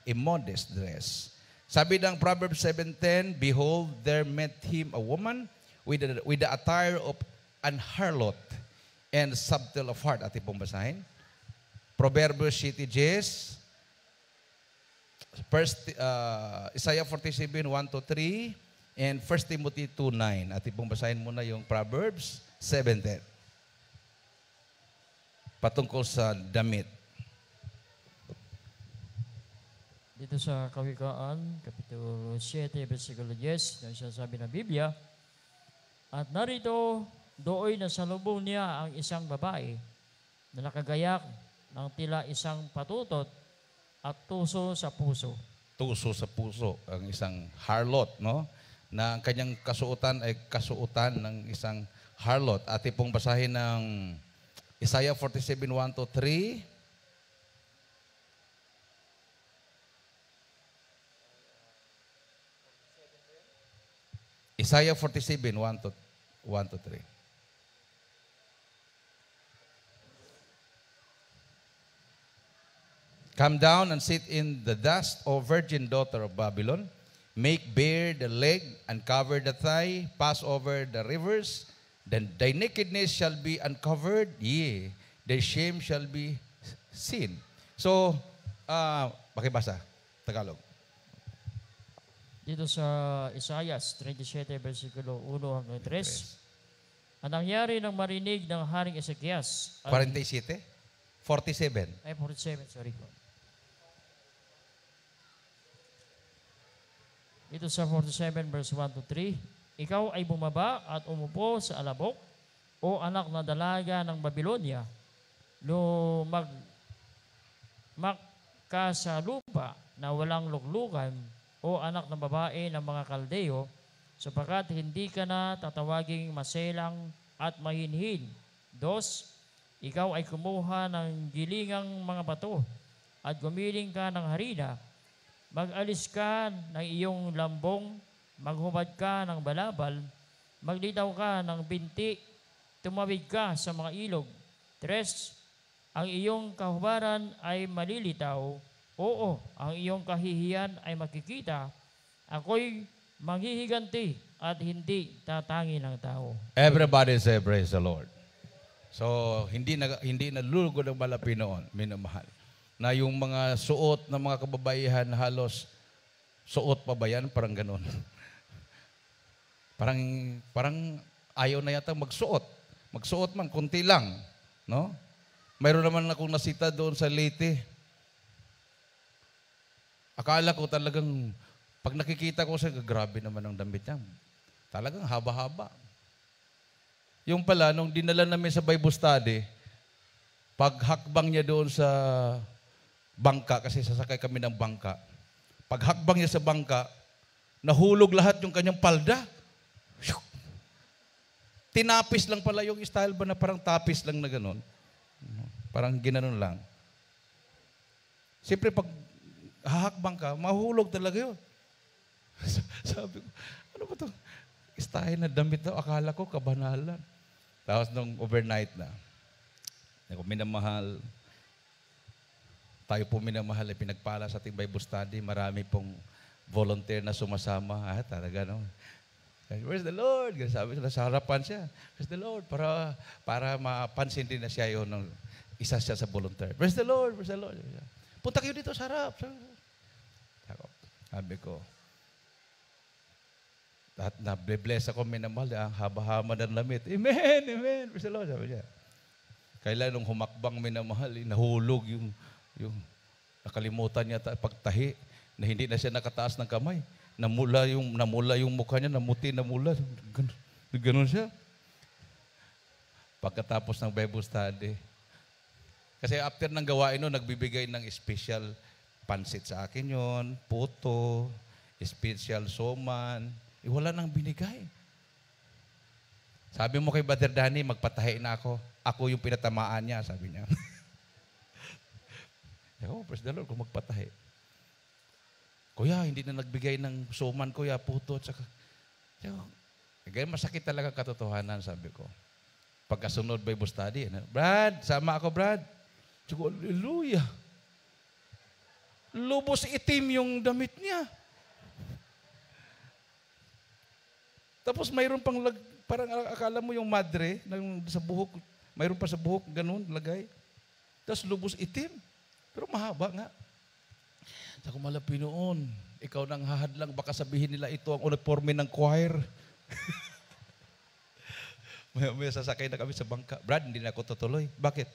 immodest dress. Sabi ng Proverbs 7:10, behold, there met him a woman with the attire of an harlot and subtle of heart. Ating pong basahin. Proverbs City Jess, Isaiah 47:1-3, and 1 Timothy 2:9. Ating pong basahin muna yung Proverbs 7:10. Patungkol sa damit. Dito sa Kawikaan, Kapitulo 7, versikulo 10, na sinasabi ng Biblia, at narito, Dooy nasalubong niya ang isang babae na nakagayak ng tila isang patutot at tuso sa puso. Tuso sa puso, ang isang harlot, no? Na ang kanyang kasuotan ay kasuotan ng isang harlot. Ati pong basahin ng Isaiah 47:1-3. Isaiah 47:1-3. Come down and sit in the dust, O virgin daughter of Babylon. Make bare the leg and cover the thigh. Pass over the rivers. Then thy nakedness shall be uncovered. Yea, thy shame shall be seen. So, pakibasa. Tagalog. Dito sa Isaiah 37, versikulo 1 hanggang 3. Ang nangyari nang marinig ng Haring Ezekias. 47? 47. Ay, 47, sorry. Ito sa 47 verse 1-3, ikaw ay bumaba at umupo sa alabok, o anak na dalaga ng Babylonia, lumagmak ka sa lupa na walang luklukan, o anak ng babae ng mga Kaldeo, sapagkat hindi ka na tatawaging maselang at mahinhin. 2, ikaw ay kumuha ng gilingang mga bato at gumiling ka ng harina. Mag-alis ka ng iyong lambong, maghubad ka ng balabal, maglitaw ka ng binti, tumawid ka sa mga ilog. 3, ang iyong kahubaran ay malilitaw, oo, ang iyong kahihiyan ay makikita. Ako'y manghihiganti at hindi tatangi ng tao. Everybody say praise the Lord. So, hindi nalulugod ang malapi noon, minamahal. Na yung mga suot ng mga kababaihan halos suot pa ba yan? Parang ganun. parang ayaw na yata magsuot. Magsuot man, kunti lang. No? Mayroon naman akong nasita doon sa Leyte. Akala ko talagang, pag nakikita ko siya, grabe naman ang damit niya. Talagang haba-haba. Yung pala, nung dinala namin sa Bible study, paghakbang niya doon sa bangka, kasi sasakay kami ng bangka. Paghakbang niya sa bangka, nahulog lahat yung kanyang palda. Tinapis lang pala yung style ba na parang tapis lang na gano'n. Parang ginanon lang. Siyempre pag hahakbang ka, mahulog talaga yun. Sabi ko, ano ba ito? Style na damit daw, akala ko kabanalan. Tapos nung overnight na, minamahal, tayo po minamahal, pinagpala sa ating Bible study, marami pong volunteer na sumasama. Talaga no. Where's the Lord? Sabi ko, sa harapan siya. Where's the Lord? Para mapansin din na siya yun, isa siya sa volunteer. Where's the Lord? Where's the Lord? Punta kayo dito sa harap. Sabi ko, at na-bless ako, minamahal, ang haba-haba ng lamit. Amen, amen. Praise the Lord, sabi niya. Kailan nung humakbang minamahal, nahulog yung nakalimutan niya pagtahi, na hindi na siya nakataas ng kamay. Namula yung mukha niya, namuti, namula. Ganun siya. Pagkatapos ng Bible study. Kasi after ng gawain nun, nagbibigay ng special pansit sa akin yon, puto, special soman. Wala nang binigay. Sabi mo kay Brother Danny, magpatahi na ako. Ako yung pinatamaan niya, sabi niya. Praise the Lord, kung magpatahi. Kuya, hindi na nagbigay ng soman, kuya, puto, tsaka. Kaya masakit talaga katotohanan, sabi ko. Pagkasunod Bible study, Brad, sama ako, Brad. Tsaka, hallelujah. Lubos itim yung damit niya. Tapos mayroon pang, parang akala mo yung madre, sa buhok, mayroon pa sa buhok, ganun, lagay. Tapos lubos itim. Pero mahaba nga. Sa kumalapi noon, ikaw nang hahadlang, baka sabihin nila ito ang uniforme ng choir. May sasakay na kami sa bangka. Brad, hindi na ako tutuloy. Bakit?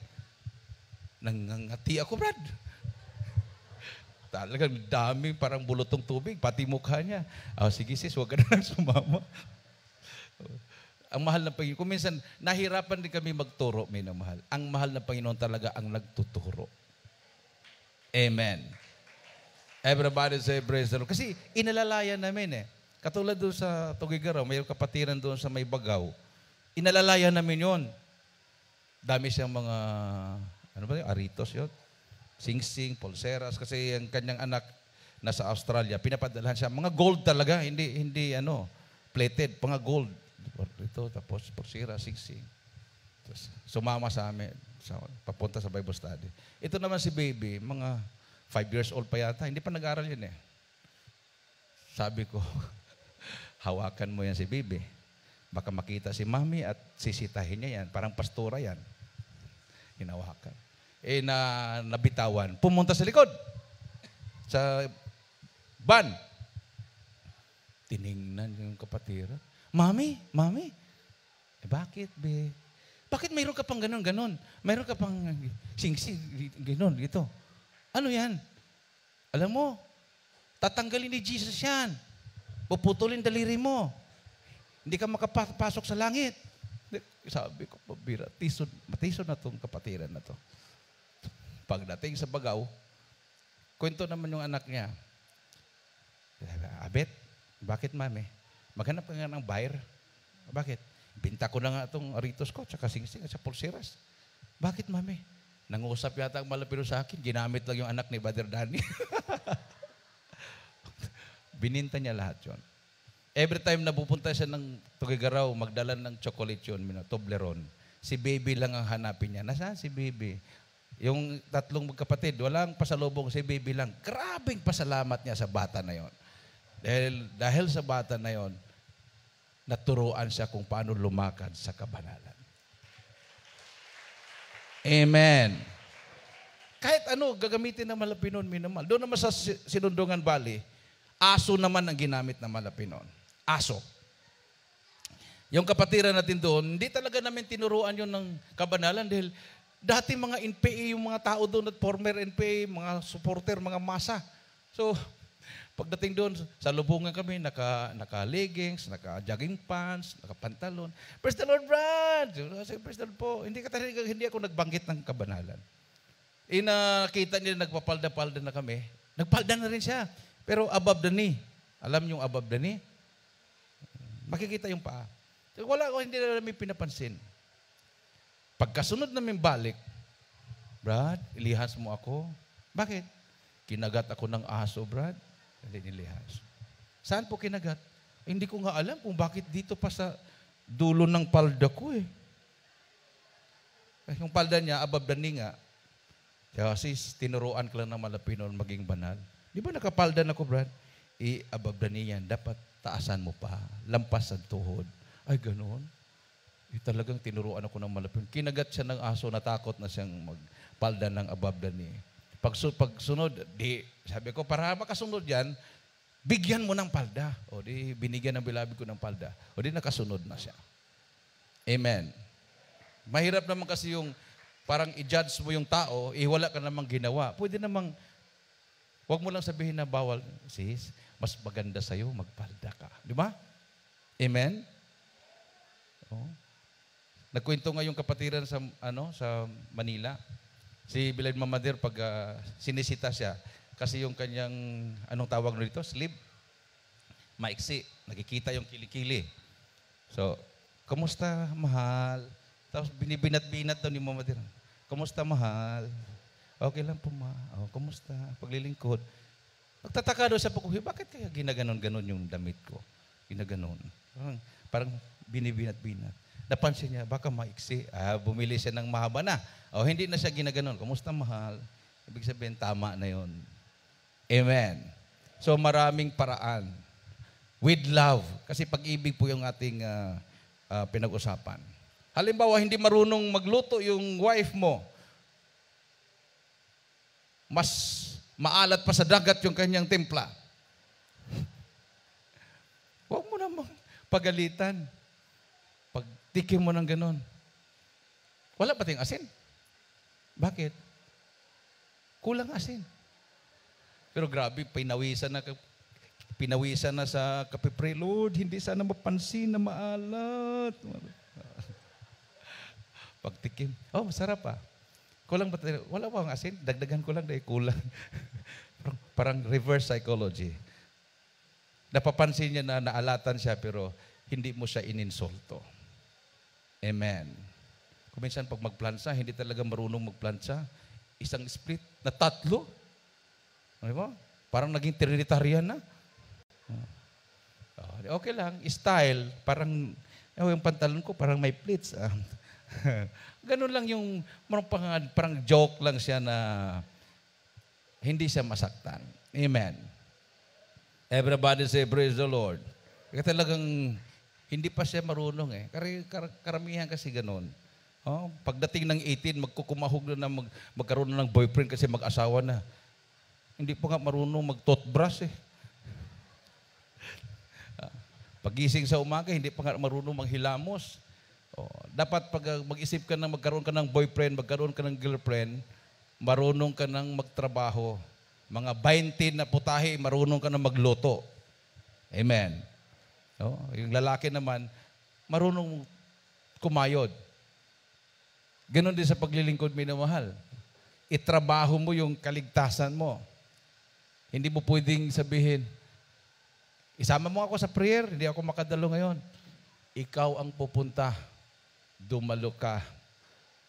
Nangangati ako, Brad. Talagang dami, parang bulutong tubig, pati mukha niya. Sige sis, huwag ka na lang sumama. Ang mahal ng Panginoon. Kung minsan, nahirapan din kami magturo, minamahal. Ang mahal ng Panginoon talaga ang nagtuturo. Amen. Everybody say praise the Lord. Kasi inalalayan namin eh. Katulad doon sa Tugigaraw, may kapatiran doon sa may Bagaw. Inalalayan namin yon. Dami siyang mga, ano ba yun? Aritos yun. Sing-sing, pulseras. Kasi ang kanyang anak nasa Australia, pinapadalahan siya. Mga gold talaga, hindi plated, mga gold. Ito, tapos pulsera, sing-sing. Tapos, sumama sa amin, papunta sa Bible study. Ito naman si baby, mga 5 years old pa yata, hindi pa nag-aaral yun eh. Sabi ko, hawakan mo yan si baby. Baka makita si mami at sisitahin niya yan. Parang pastora yan. Hinawakan. Nabitawan. Pumunta sa likod. Sa van. Tiningnan yung kapatira. Mami, bakit be? Bakit mayroon ka pang ganon? Mayroon ka pang sing-sing, ganon, gito. Ano yan? Alam mo, tatanggalin ni Jesus yan. Puputulin daliri mo. Hindi ka makapasok sa langit. Sabi ko, pabira, matisod na itong kapatiran na to. Pagdating sa Bagaw, kwento naman yung anak niya. Abet, bakit mami? Maghanap ka nga ng buyer. Bakit? Binta ko na nga itong aritos ko, tsaka sing-sing, at sa pulseras. Bakit mami? Nangusap yata ang malapiro sa akin, ginamit lang yung anak ni Brother Danny. Bininta niya lahat yun. Every time na pupunta siya ng Tugigaraw, magdala ng chocolate yun, Toblerone. Si baby lang ang hanapin niya. Nasaan si baby? Yung tatlong magkapatid, walang pasalubong, si baby lang. Grabing pasalamat niya sa bata na yon. Dahil sa bata na yon, naturuan siya kung paano lumakad sa kabanalan. Amen. Kahit ano, gagamitin ng Malapinon, minamahal. Doon naman sa Sinundungan Valley, aso naman ang ginamit ng Malapinon. Aso. Yung kapatiran natin doon, hindi talaga namin tinuruan yun ng kabanalan dahil dati mga NPA yung mga tao doon at former NPA, mga supporter, mga masa. So, pagdating doon, sa lubungan kami, naka-leggings, naka-jogging pants, naka-pantalon. Praise the Lord, Brad! Praise the Lord po. Hindi ako nagbanggit ng kabanalan. Nakita niya nagpapalda-palda na kami. Nagpalda na rin siya. Pero above the knee. Alam niyo yung above the knee? Makikita yung paa. Hindi na namin pinapansin. Pagkasunod namin balik, Brad, ilihas mo ako. Bakit? Kinagat ako ng aso, Brad. Hindi nilihas. Saan po kinagat? Hindi ko nga alam kung bakit dito pa sa dulo ng palda ko eh. Yung palda niya, above the knee nga. Kasi tinuruan ka lang ng Malapinon maging banal. Di ba nakapalda na ko, Brad? Above the knee yan. Dapat taasan mo pa. Lampas ang tuhod. Ay, ganoon. Talagang tinuruan ako ng Malapinon. Kinagat siya ng aso, natakot na siyang magpalda ng above the knee. Pagsunod, sabi ko, para makasunod yan, bigyan mo ng palda. O di, binigyan ng bilabi ko ng palda. O di, nakasunod na siya. Amen. Mahirap naman kasi yung parang i-judge mo yung tao, wala ka namang ginawa. Pwede namang, huwag mo lang sabihin na bawal, sis, mas maganda sa'yo, magpalda ka. Di ba? Amen? Oh. Nagkwento nga yung kapatiran sa Manila. Si Bilad Mamadir, pag sinisita siya, kasi yung kanyang, anong tawag nito? Sleeve. Maiksi. Nakikita yung kilikili. So, kamusta, mahal? Tapos binibinat-binat daw ni Mamadir. Kamusta, mahal? Okay lang po, ma. Oh, kamusta? Paglilingkod. Nagtataka daw sa pagkuhi, bakit kaya ginaganon-ganon yung damit ko? Ginaganon. Parang binibinat-binat. Napansin niya, baka maiksi. Bumili siya ng mahaba na. O, hindi na siya ginaganon. Kamusta, mahal? Ibig sabihin, tama na yon. Amen. So, maraming paraan. With love. Kasi pag-ibig po yung ating pinag-usapan. Halimbawa, hindi marunong magluto yung wife mo. Mas maalat pa sa dagat yung kanyang timpla. Huwag mo namang pagalitan. Pagtikim mo ng ganon. Wala pa tayong asin. Bakit? Kulang asin. Pero grabe, pinawisan na. pinawisan na sa kape, Lord, hindi sana mapansin na maalat. Pagtikim, masarap pa. Kulang ba? Wala pa ang asin, dagdagan ko lang dahil kulang. Parang reverse psychology. Napapansin niya na naalatan siya pero hindi mo siya ininsulto. Amen. Kung minsan pag magplansa, hindi talaga marunong magplansa, isang split na 3. Ano ba? Parang naging trinitarian na. Okay lang, style, parang yung pantalon ko parang may pleats. Ganun lang yung parang joke lang siya na hindi siya masaktan. Amen. Everybody say, praise the Lord. Kaya talagang hindi pa siya marunong eh. Karamihan kasi ganun. Pagdating ng 18, magkukumahog na magkaroon na ng boyfriend kasi mag-asawa na. Hindi pa nga marunong mag-toothbrush eh. Pagising sa umaga, hindi pa nga marunong manghilamos. Dapat pag mag-isip ka na magkaroon ka ng boyfriend, magkaroon ka ng girlfriend, marunong ka ng magtrabaho. Mga 20 na putahe, marunong ka na magluto. Amen. Yung lalaki naman, marunong kumayod. Ganon din sa paglilingkod, minamahal. Itrabaho mo yung kaligtasan mo. Hindi mo pwedeng sabihin, isama mo ako sa prayer, hindi ako makadalo ngayon. Ikaw ang pupunta, dumalo ka,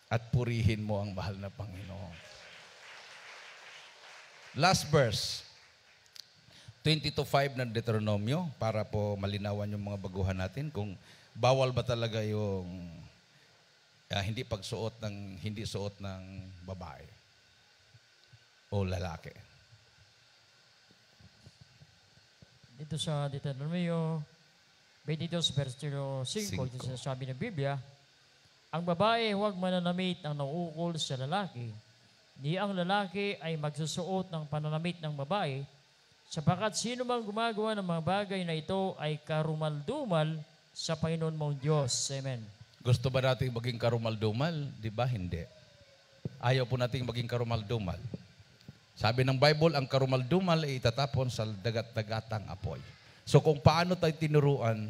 at purihin mo ang mahal na Panginoon. Last verse, 20-5 ng Deuteronomio, para po malinawan yung mga baguhan natin kung bawal ba talaga yung hindi suot ng babae o lalaki. Dito sa Deuteronomio 22 versikulo 5, dito sinasabi ng Biblia, ang babae huwag mananamit ng nauukol sa lalaki, ni ang lalaki ay magsusuot ng pananamit ng babae, sapagkat sino mang gumagawa ng mga bagay na ito ay karumaldumal sa Panginoon mong Diyos. Amen. Gusto ba natin maging karumaldumal? Di ba? Hindi. Ayaw po natin maging karumaldumal. Sabi ng Bible, ang karumaldumal ay itatapon sa dagat-dagatang apoy. So kung paano tayo tinuruan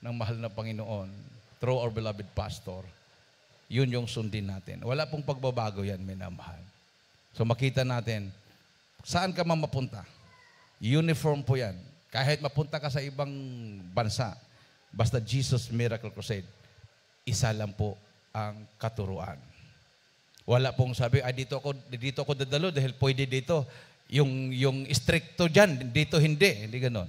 ng mahal na Panginoon through our beloved pastor, yun yung sundin natin. Wala pong pagbabago yan, minamahal. So makita natin, saan ka mapunta? Uniform po yan. Kahit mapunta ka sa ibang bansa, basta Jesus Miracle Crusade, isa lang po ang katuruan. Wala pong sabi, dito ako dadalo dahil pwede dito. Yung stricto dyan, dito hindi. Hindi ganon.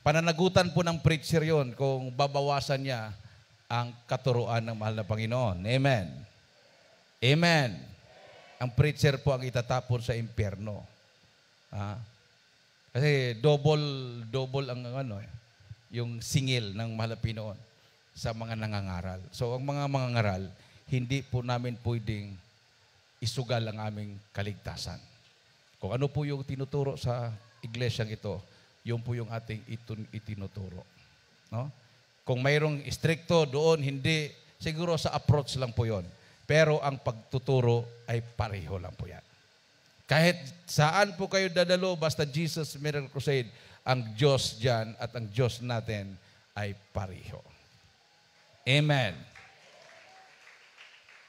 Pananagutan po ng preacher yon kung babawasan niya ang katuruan ng mahal na Panginoon. Amen. Amen. Ang preacher po ang itatapon sa impyerno. Kasi double ang yung singil ng mahal na Panginoon sa mga nangangaral. So ang mga mangangaral, hindi po namin pwedeng isugal ang aming kaligtasan. Kung ano po yung tinuturo sa iglesyang ito, yun po yung ating itinuturo. No? Kung mayroong stricto doon, hindi, siguro sa approach lang po yon. Pero ang pagtuturo ay pareho lang po yan. Kahit saan po kayo dadalo, basta Jesus Miracle Crusade, ang Diyos dyan at ang Diyos natin ay pareho. Amen.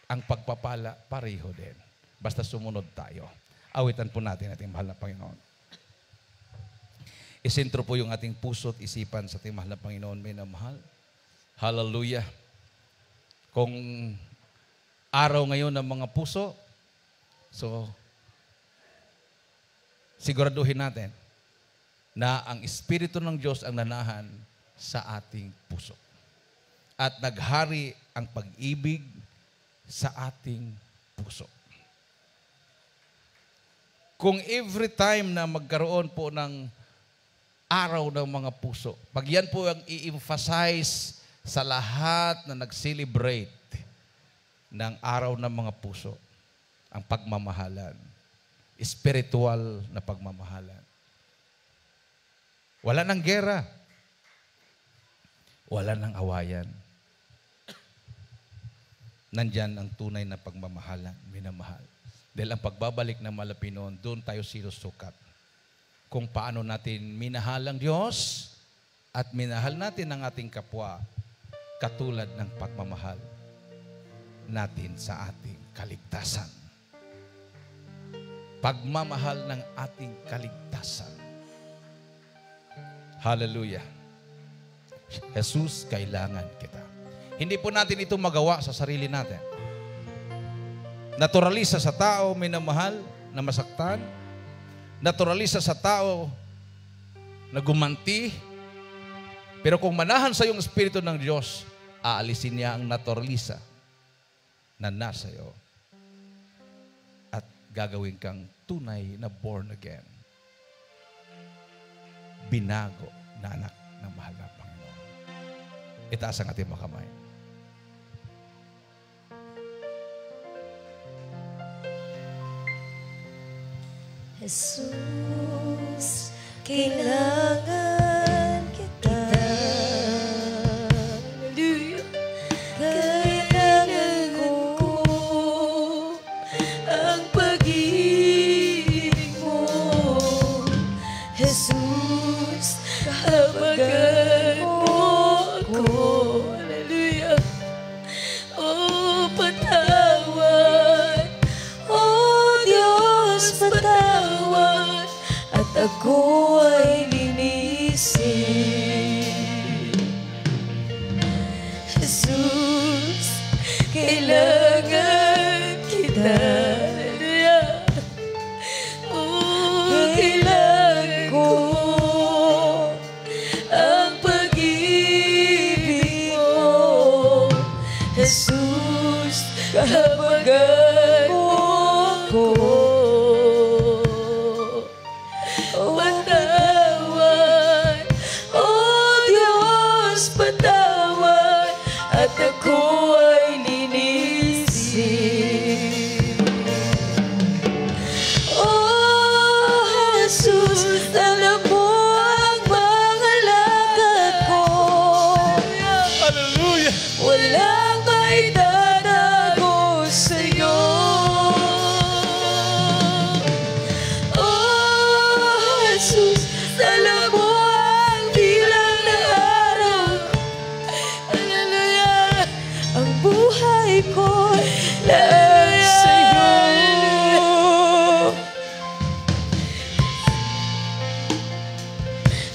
Ang pagpapala, pareho din. Basta sumunod tayo. Awitan po natin ating mahal na Panginoon. Isentro po yung ating puso at isipan sa ating mahal na Panginoon. Minamahal. Hallelujah. Kung araw ngayon ng mga puso, so siguraduhin natin na ang Espiritu ng Diyos ang nanahan sa ating puso. At naghari ang pag-ibig sa ating puso. Kung every time na magkaroon po ng araw ng mga puso, pag yan po ang i-emphasize sa lahat na nag-celebrate ng araw ng mga puso, ang pagmamahalan, spiritual na pagmamahalan. Wala nang gera. Wala nang awayan. Nandyan ang tunay na pagmamahalan, minamahal. Dahil ang pagbabalik ng Malapinoon, doon tayo sinusukat. kung paano natin minahal ang Diyos at minahal natin ang ating kapwa katulad ng pagmamahal natin sa ating kaligtasan. Pagmamahal ng ating kaligtasan. Hallelujah. Jesus, kailangan kita. Hindi po natin ito magawa sa sarili natin. Naturalisa sa tao minamahal na masaktan. Naturalisa sa tao na gumanti. Pero kung manahan sa iyong Espiritu ng Diyos, aalisin niya ang naturalisa na nasa iyo at gagawin kang tunay na born again. Binago na anak ng mahal na Panginoon. Itaas ang ating mga kamay. Jesus, kailangan kita. Hallelujah. Kailangan ko ang pag-ibig mo. Jesus, kahabagan mo ako. Hallelujah. Oh, patawad. Oh, Diyos, patawad. At ako ay linisin. Jesus, kailangan kita. Hallelujah. Oh, kailangan ko ang pag-ibig mo. Jesus, kahabagan mo ako. Patawad, oh Diyos, patawad, at ako ay linisin. Oh Jesus, alam mo ang mga lakad ko. Hallelujah! Walang maitatago sa'yo. Oh, Jesus, alam mo ang bilang ng araw. Hallelujah! Ang buhay ko'y lahat sa'yo.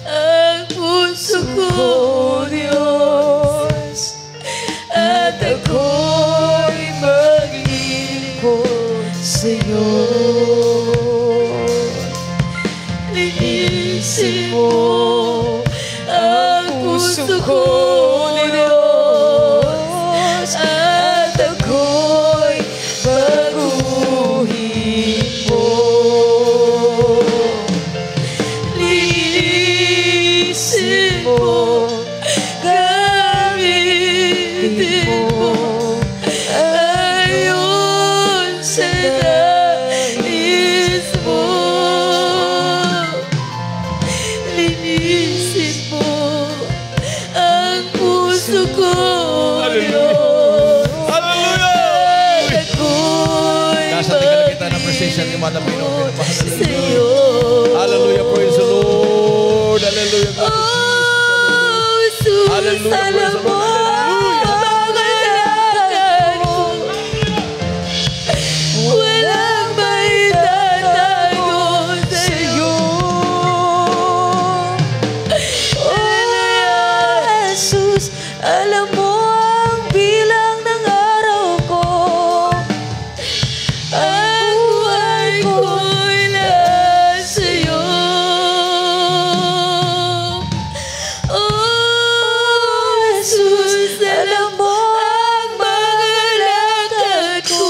Ang puso ko, Diyos, at ako'y maglingkod sa'yo. Linisin mo ang puso ko, Diyos, at ako'y baguhin mo. Linisin mo, gamitin mo, ayon sa nais mo. Linisin mo ang puso ko, Diyos. Hallelujah! At ako'y Nasa tingnan kita ng presensya ni Madam Pinoy. sa'yo. Hallelujah! Praise the Lord! Hallelujah! God bless you. Oh, Jesus, Hallelujah, alam praise the mo Lord. ang kailangan ko. Walang maitatago sa'yo. Oh, Jesus, alam mo ang bilang ng araw ko. Ang buhay ko'y lahat sa'yo. Oh, Jesus, alam mo ang mga lakad ko.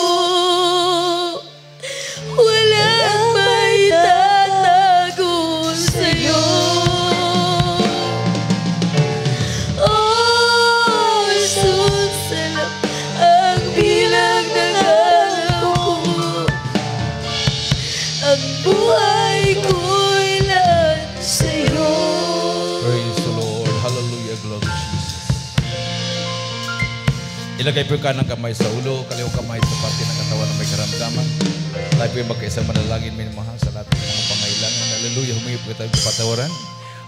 Walang maitatago sa'yo. Oh, Jesus, alam ang bilang ng araw ko. Ang buhay ko'y lahat sa'yo. Praise the Lord. Hallelujah. Glory to Jesus. Ilagay po yung kanang kamay sa ulo, kaliwang kamay sa parte ng katawan na may karamdaman. Tayo po yung magkaisang manalangin, minamahal sa lahat ng mga pangailangan na Hallelujah. Humingi po tayong kapatawaran.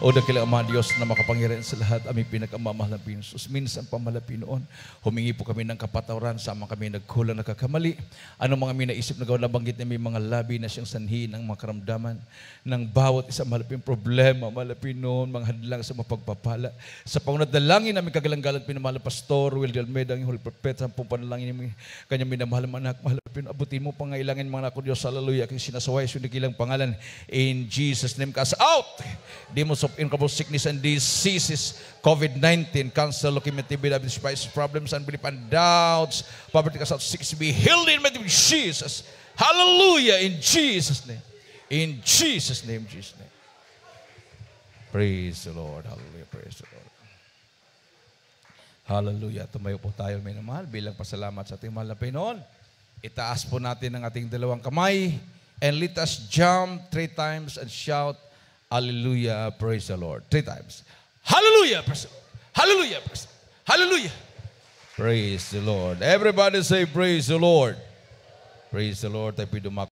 O dakila Ama Diyos na makapangyarihan sa lahat, aming pinakamamahal ng Pinosus. Minsan pamalapi noon, humingi po kami ng kapatawaran, sama kami nagkulang, nagkakamali. Ano mga minaisip na gawin, nabanggit na may mga labi na siyang sanhi ng mga karamdaman ng bawat isang malaping problema, malapi noon, mga hadlang sa mapagpapala. Sa pangunadalangin namin kagalang-galang pinamahal Pastor Will Almeida, ang Holy Prophet, sa pumpanalangin namin kanyang minamahal anak, malapin, abutin mo pangailangan mga anak ko Diyos, hallelujah, aking sinasaway, sunikilang pangalan, in Jesus' name, cast out demons of incurable sickness and diseases, COVID-19, cancer, leukemia, TB, diabetes, spice, problems, unbelief, and doubts, poverty, cast out, sickness, be healed in the name of Jesus. Hallelujah, in Jesus' name. In Jesus' name, Jesus' name. Praise the Lord. Hallelujah, praise the Lord. Hallelujah. Tumayo po tayo, minamahal, bilang pasalamat sa ating mahal na Panginoon. Itaas po natin ang ating dalawang kamay and let us jump 3 times and shout, hallelujah, praise the Lord. 3 times. Hallelujah, praise the Lord. Hallelujah, praise the Lord. Hallelujah. Praise the Lord. Everybody say, praise the Lord. Praise the Lord. Tayo po